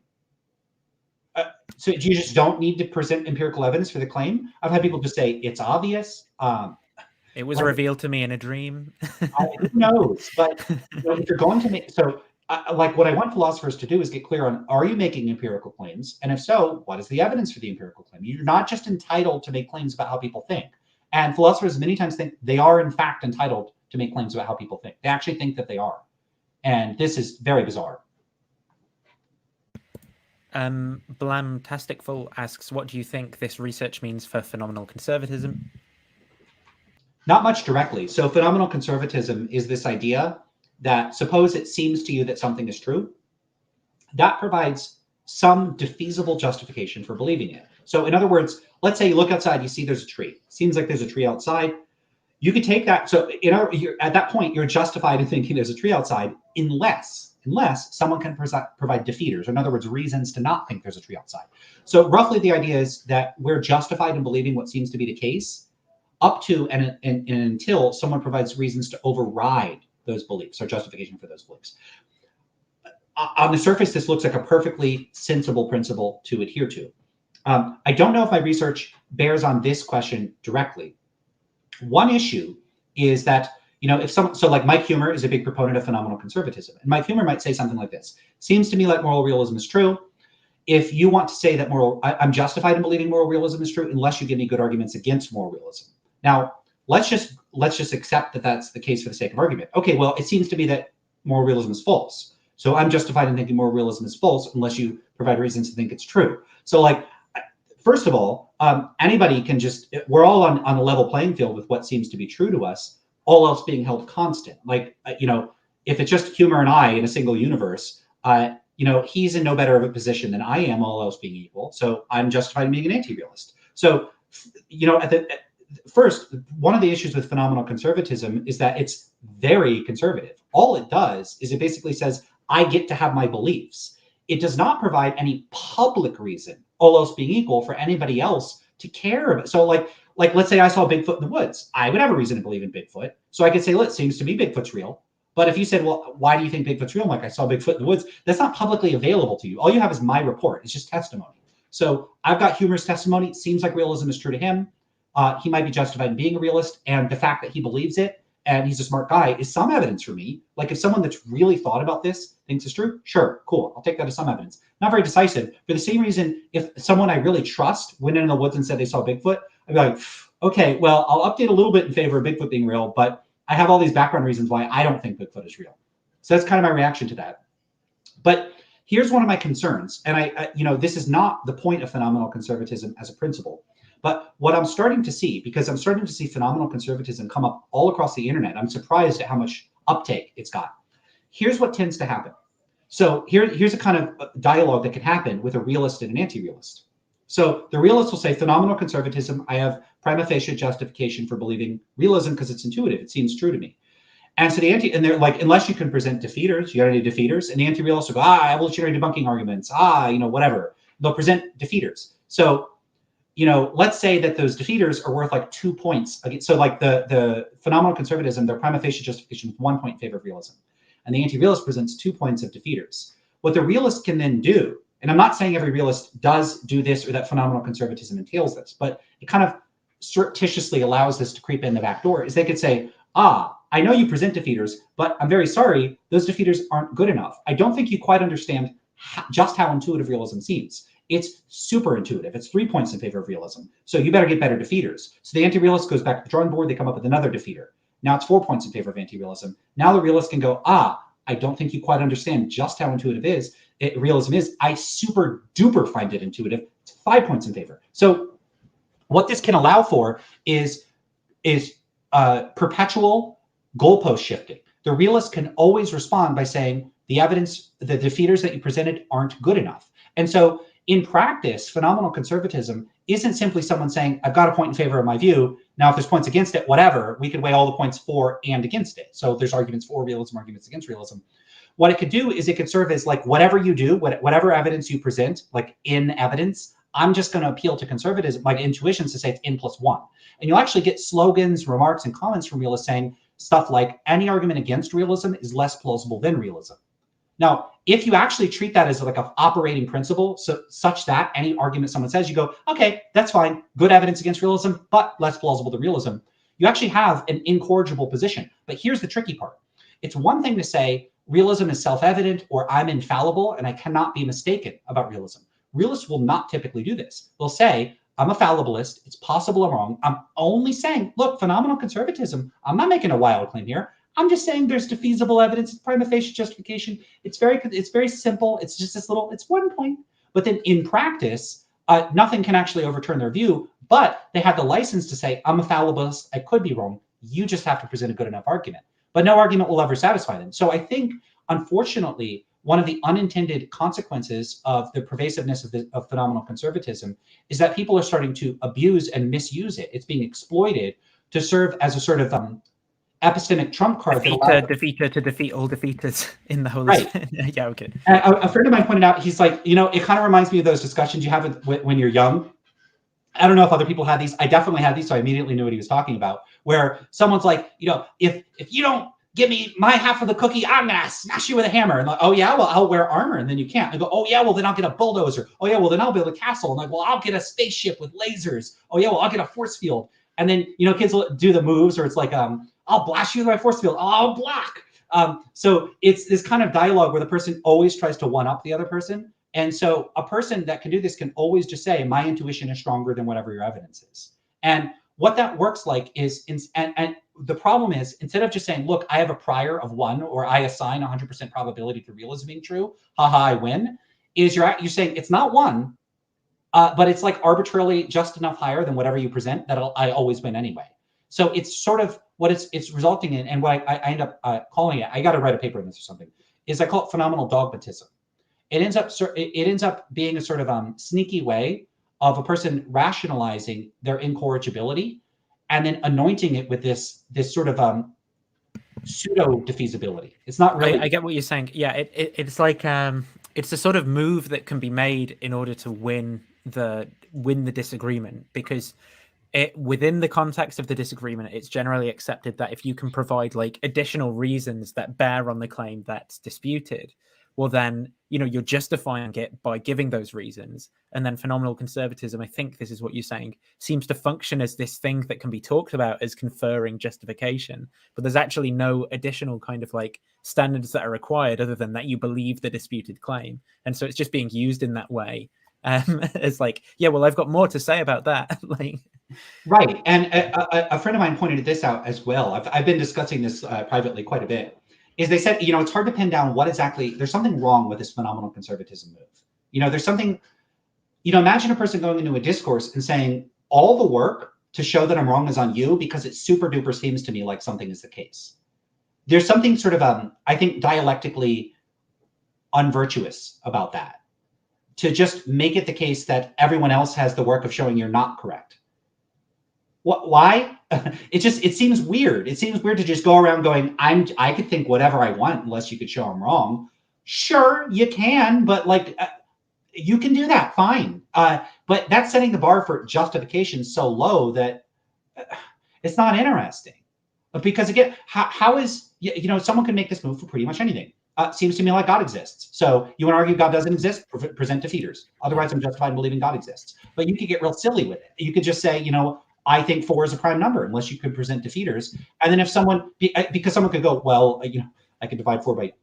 So you just don't need to present empirical evidence for the claim? I've had people just say it's obvious. It was revealed to me in a dream. Who knows? But if you're going to make like what I want philosophers to do is get clear on: are you making empirical claims? And if so, what is the evidence for the empirical claim? You're not just entitled to make claims about how people think. And philosophers many times think they are in fact entitled to make claims about how people think. They actually think that they are. And this is very bizarre. Blamtasticful asks, what do you think this research means for phenomenal conservatism? Not much directly. So phenomenal conservatism is this idea that, suppose it seems to you that something is true, that provides some defeasible justification for believing it. So in other words, let's say you look outside, you see there's a tree. Seems like there's a tree outside. You could take that. So at that point, you're justified in thinking there's a tree outside unless someone can provide defeaters, or in other words, reasons to not think there's a tree outside. So roughly the idea is that we're justified in believing what seems to be the case up to and until someone provides reasons to override those beliefs or justification for those beliefs. On the surface, this looks like a perfectly sensible principle to adhere to. I don't know if my research bears on this question directly. One issue is that, if someone, so like Mike Huemer is a big proponent of phenomenal conservatism. And Mike Huemer might say something like this: seems to me like moral realism is true. If you want to say that I'm justified in believing moral realism is true, unless you give me good arguments against moral realism. Now, let's just accept that that's the case for the sake of argument. Okay, well, it seems to me that moral realism is false. So I'm justified in thinking moral realism is false unless you provide reasons to think it's true. So like, first of all, anybody can we're all on a level playing field with what seems to be true to us, all else being held constant. Like, if it's just Huemer and I in a single universe, he's in no better of a position than I am, all else being equal. So I'm justified in being an anti-realist. So, first, one of the issues with phenomenal conservatism is that it's very conservative. All it does is it basically says, I get to have my beliefs. It does not provide any public reason, all else being equal, for anybody else to care about. So like let's say I saw Bigfoot in the woods. I would have a reason to believe in Bigfoot. So I could say, look, it seems to me Bigfoot's real. But if you said, well, why do you think Bigfoot's real? I'm like, I saw Bigfoot in the woods. That's not publicly available to you. All you have is my report. It's just testimony. So I've got Huemer's testimony. It seems like realism is true to him. He might be justified in being a realist, and the fact that he believes it and he's a smart guy is some evidence for me. Like, if someone that's really thought about this thinks it's true, sure, cool, I'll take that as some evidence. Not very decisive. For the same reason, if someone I really trust went into the woods and said they saw Bigfoot, I'd be like, okay, well, I'll update a little bit in favor of Bigfoot being real, but I have all these background reasons why I don't think Bigfoot is real. So that's kind of my reaction to that. But here's one of my concerns, and I this is not the point of phenomenal conservatism as a principle. But what I'm starting to see, because I'm starting to see phenomenal conservatism come up all across the internet, I'm surprised at how much uptake it's got. Here's what tends to happen. So here's a kind of dialogue that can happen with a realist and an anti-realist. So the realist will say, phenomenal conservatism, I have prima facie justification for believing realism because it's intuitive. It seems true to me. And so and they're like, unless you can present defeaters, you got any defeaters? And the anti-realist will go, evolutionary debunking arguments, whatever. They'll present defeaters. So let's say that those defeaters are worth like 2 points. So like the phenomenal conservatism, their prima facie justification is 1 point in favor of realism. And the anti-realist presents 2 points of defeaters. What the realist can then do, and I'm not saying every realist does do this or that phenomenal conservatism entails this, but it kind of surreptitiously allows this to creep in the back door, is they could say, I know you present defeaters, but I'm very sorry, those defeaters aren't good enough. I don't think you quite understand just how intuitive realism seems. It's super intuitive. It's 3 points in favor of realism. So you better get better defeaters. So the anti-realist goes back to the drawing board. They come up with another defeater. Now it's 4 points in favor of anti-realism. Now the realist can go, I don't think you quite understand just how intuitive realism is. I super duper find it intuitive. It's 5 points in favor. So what this can allow for is perpetual goalpost shifting. The realist can always respond by saying, the evidence, the defeaters that you presented aren't good enough. And so in practice, phenomenal conservatism isn't simply someone saying, I've got a point in favor of my view. Now, if there's points against it, whatever, we could weigh all the points for and against it. So there's arguments for realism, arguments against realism. What it could do is it could serve as like whatever you do, whatever evidence you present, like in evidence, I'm just going to appeal to conservatism, like intuitions, to say it's n+1. And you'll actually get slogans, remarks, and comments from realists saying stuff like any argument against realism is less plausible than realism. Now, if you actually treat that as like an operating principle, so such that any argument someone says, you go, okay, that's fine, good evidence against realism, but less plausible than realism, you actually have an incorrigible position. But here's the tricky part. It's one thing to say realism is self-evident or I'm infallible and I cannot be mistaken about realism. Realists will not typically do this. They'll say, I'm a fallibilist, it's possible I'm wrong. I'm only saying, look, phenomenal conservatism, I'm not making a wild claim here. I'm just saying there's defeasible evidence, it's prima facie justification. It's very simple. It's just this little, it's one point. But then in practice, nothing can actually overturn their view, but they have the license to say, I'm a fallibilist, I could be wrong. You just have to present a good enough argument. But no argument will ever satisfy them. So I think, unfortunately, one of the unintended consequences of the pervasiveness of phenomenal conservatism is that people are starting to abuse and misuse it. It's being exploited to serve as a sort of epistemic trump card. Defeater to defeat all defeaters in the whole. Right. Yeah, okay. A friend of mine pointed out, he's like, it kind of reminds me of those discussions you have when you're young. I don't know if other people had these. I definitely had these, so I immediately knew what he was talking about, where someone's like, if you don't give me my half of the cookie, I'm going to smash you with a hammer. And like, oh yeah, well, I'll wear armor. And then you can't. I go, oh yeah, well, then I'll get a bulldozer. Oh yeah, well, then I'll build a castle. And like, well, I'll get a spaceship with lasers. Oh yeah, well, I'll get a force field. And then, kids will do the moves, or it's like, I'll blast you with my force field. I'll block. So it's this kind of dialogue where the person always tries to one up the other person. And so a person that can do this can always just say, my intuition is stronger than whatever your evidence is. And what that works like is, and the problem is, instead of just saying, look, I have a prior of 1, or I assign 100% probability to realism being true, haha, I win, is you're saying it's not 1, but it's like arbitrarily just enough higher than whatever you present that I always win anyway. So it's sort of what it's resulting in, and what I end up calling it, I got to write a paper on this or something, is I call it phenomenal dogmatism. It ends up being a sort of sneaky way of a person rationalizing their incorrigibility and then anointing it with this sort of pseudo defeasibility. It's not really. I get what you're saying. Yeah, it's like it's a sort of move that can be made in order to win the disagreement, because within the context of the disagreement, it's generally accepted that if you can provide like additional reasons that bear on the claim that's disputed, well then you're justifying it by giving those reasons. And then phenomenal conservatism, I think this is what you're saying, seems to function as this thing that can be talked about as conferring justification, but there's actually no additional kind of like standards that are required other than that you believe the disputed claim. And so it's just being used in that way as like, yeah, well, I've got more to say about that. Like, right. And a friend of mine pointed this out as well. I've been discussing this privately quite a bit. Is they said, it's hard to pin down what exactly, there's something wrong with this phenomenal conservatism move. There's something, imagine a person going into a discourse and saying, all the work to show that I'm wrong is on you because it super duper seems to me like something is the case. There's something sort of, I think, dialectically unvirtuous about that, to just make it the case that everyone else has the work of showing you're not correct. Why? It seems weird. It seems weird to just go around going, I could think whatever I want unless you could show I'm wrong. Sure, you can, but like you can do that, fine. But that's setting the bar for justification so low that it's not interesting. Because again, how is someone can make this move for pretty much anything. Seems to me like God exists. So you want to argue God doesn't exist? Present defeaters. Otherwise, I'm justified in believing God exists. But you could get real silly with it. You could just say, I think 4 is a prime number, unless you could present defeaters. And then if someone, because someone could go, well, I could divide 4 by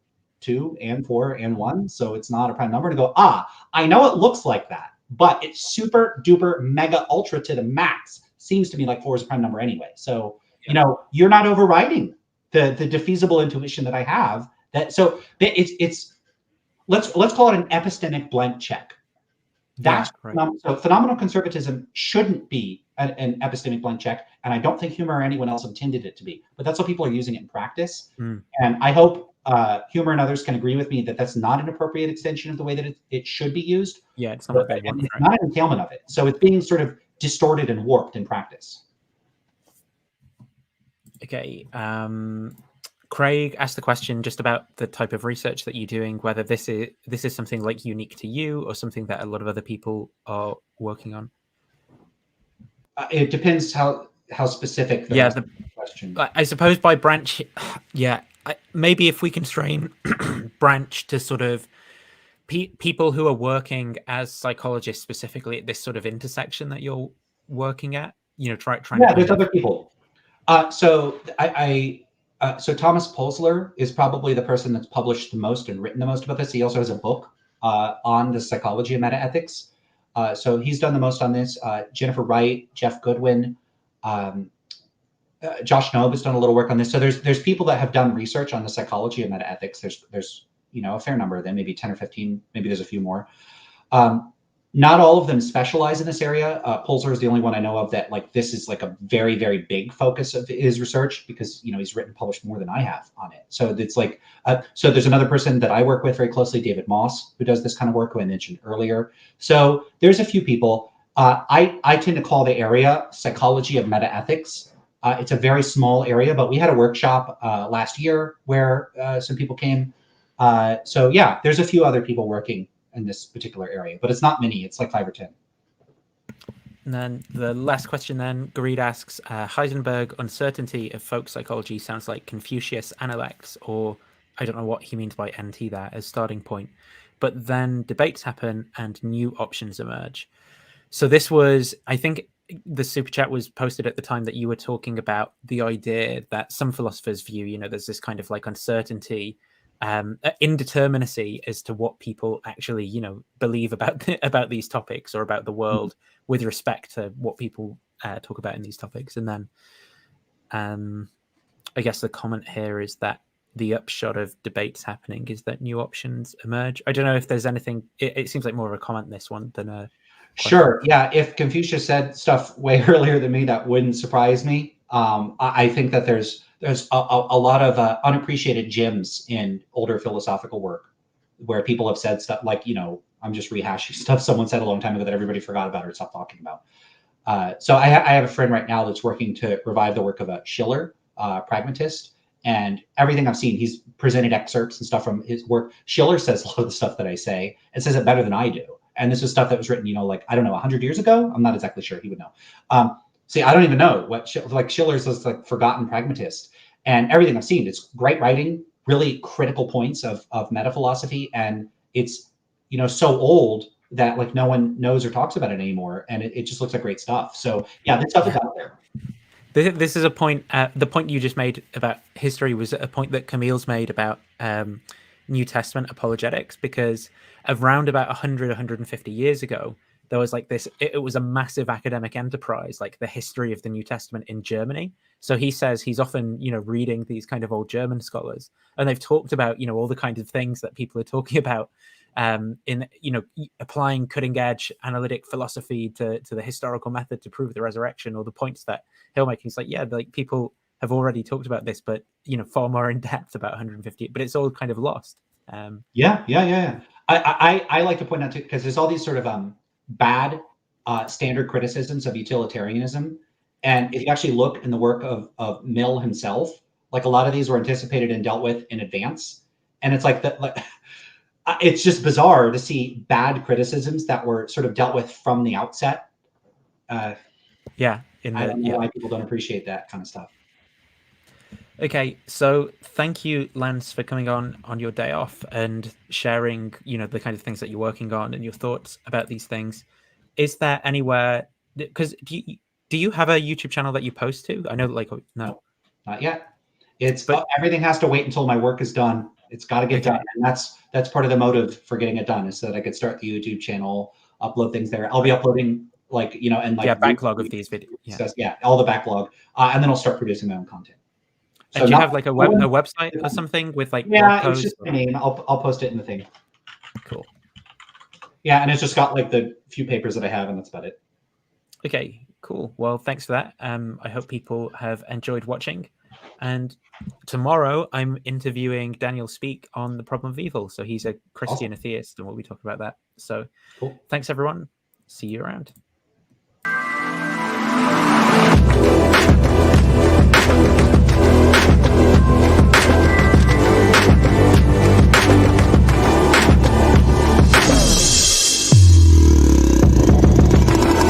2 and 4 and 1, so it's not a prime number. To go, I know it looks like that, but it's super duper mega ultra to the max. Seems to me like 4 is a prime number anyway. So, you're not overriding the defeasible intuition that I have. So let's call it an epistemic blank check. That's right. So phenomenal conservatism shouldn't be an epistemic blank check, and I don't think Hume or anyone else intended it to be. But that's how people are using it in practice. And I hope Humor and others can agree with me that that's not an appropriate extension of the way that it should be used. Yeah, it's not But, what they want. it's not an entailment of it. So it's being sort of distorted and warped in practice. Okay. Craig asked the question just about the type of research that you're doing, whether this is something like unique to you or something that a lot of other people are working on. It depends how specific the question. I suppose by branch, yeah, maybe if we constrain branch to sort of people who are working as psychologists specifically at this sort of intersection that you're working at, trying. Yeah, there's other people. So so Thomas Polzler is probably the person that's published the most and written the most about this. He also has a book on the psychology of metaethics. So he's done the most on this. Jennifer Wright, Jeff Goodwin, Josh Knobe has done a little work on this. So there's people that have done research on the psychology of metaethics. There's a fair number of them, maybe 10 or 15. Maybe there's a few more. Not all of them specialize in this area. Polzer is the only one I know of that this is like a very, very big focus of his research because he's published more than I have on it. So it's like so there's another person that I work with very closely, David Moss, who does this kind of work, who I mentioned earlier. So there's a few people. I tend to call the area psychology of metaethics. It's a very small area, but we had a workshop last year where some people came. So yeah, there's a few other people working in this particular area, but it's not many. It's like 5 or 10. And then the last question then, Gareed asks, Heisenberg uncertainty of folk psychology sounds like Confucius Analects, or I don't know what he means by NT there as starting point. But then debates happen and new options emerge. So this was, I think the super chat was posted at the time that you were talking about the idea that some philosophers view, there's this kind of like uncertainty, indeterminacy as to what people actually believe about these topics or about the world with respect to what people talk about in these topics. And then I guess the comment here is that the upshot of debates happening is that new options emerge. I don't know if there's anything, it seems like more of a comment, this one, than a question. Sure. Yeah, if Confucius said stuff way earlier than me, that wouldn't surprise me. I think that there's a lot of unappreciated gems in older philosophical work where people have said stuff like, I'm just rehashing stuff someone said a long time ago that everybody forgot about or stopped talking about. So I have a friend right now that's working to revive the work of a Schiller, pragmatist, and everything I've seen, he's presented excerpts and stuff from his work. Schiller says a lot of the stuff that I say and says it better than I do. And this is stuff that was written, I don't know, 100 years ago. I'm not exactly sure. He would know. See, I don't even know what Schiller's this forgotten pragmatist, and everything I've seen, it's great writing, really critical points of metaphilosophy, and it's so old that no one knows or talks about it anymore, and it just looks like great stuff. So yeah, this stuff is out there. This is a point. The point you just made about history was a point that Camille's made about New Testament apologetics, because around about 100, 150 years ago, there was this, it was a massive academic enterprise, like the history of the New Testament in Germany. So he says he's often, reading these kind of old German scholars, and they've talked about, all the kinds of things that people are talking about in, applying cutting edge analytic philosophy to the historical method to prove the resurrection, or the points that he'll make. He's like, yeah, people have already talked about this, but, far more in depth about 150, but it's all kind of lost. Yeah. I like to point out too, because there's all these sort of bad standard criticisms of utilitarianism. And if you actually look in the work of Mill himself, a lot of these were anticipated and dealt with in advance. And it's it's just bizarre to see bad criticisms that were sort of dealt with from the outset. I don't know why people don't appreciate that kind of stuff. Okay, so thank you, Lance, for coming on your day off and sharing, the kind of things that you're working on and your thoughts about these things. Is there anywhere, because do you have a YouTube channel that you post to? I know, no, not yet. Everything has to wait until my work is done. It's got to get done, and that's part of the motive for getting it done, is so that I could start the YouTube channel, upload things there. I'll be uploading backlog of these videos. All the backlog, and then I'll start producing my own content. So do you have a website or something with it's just my name. I'll post it in the thing. Cool. Yeah, and it's just got the few papers that I have, and that's about it. Okay, cool. Well, thanks for that. I hope people have enjoyed watching. And tomorrow I'm interviewing Daniel Speak on the problem of evil. So he's a Christian Awesome. atheist, and we'll be talking about that. So Cool. thanks, everyone. See you around.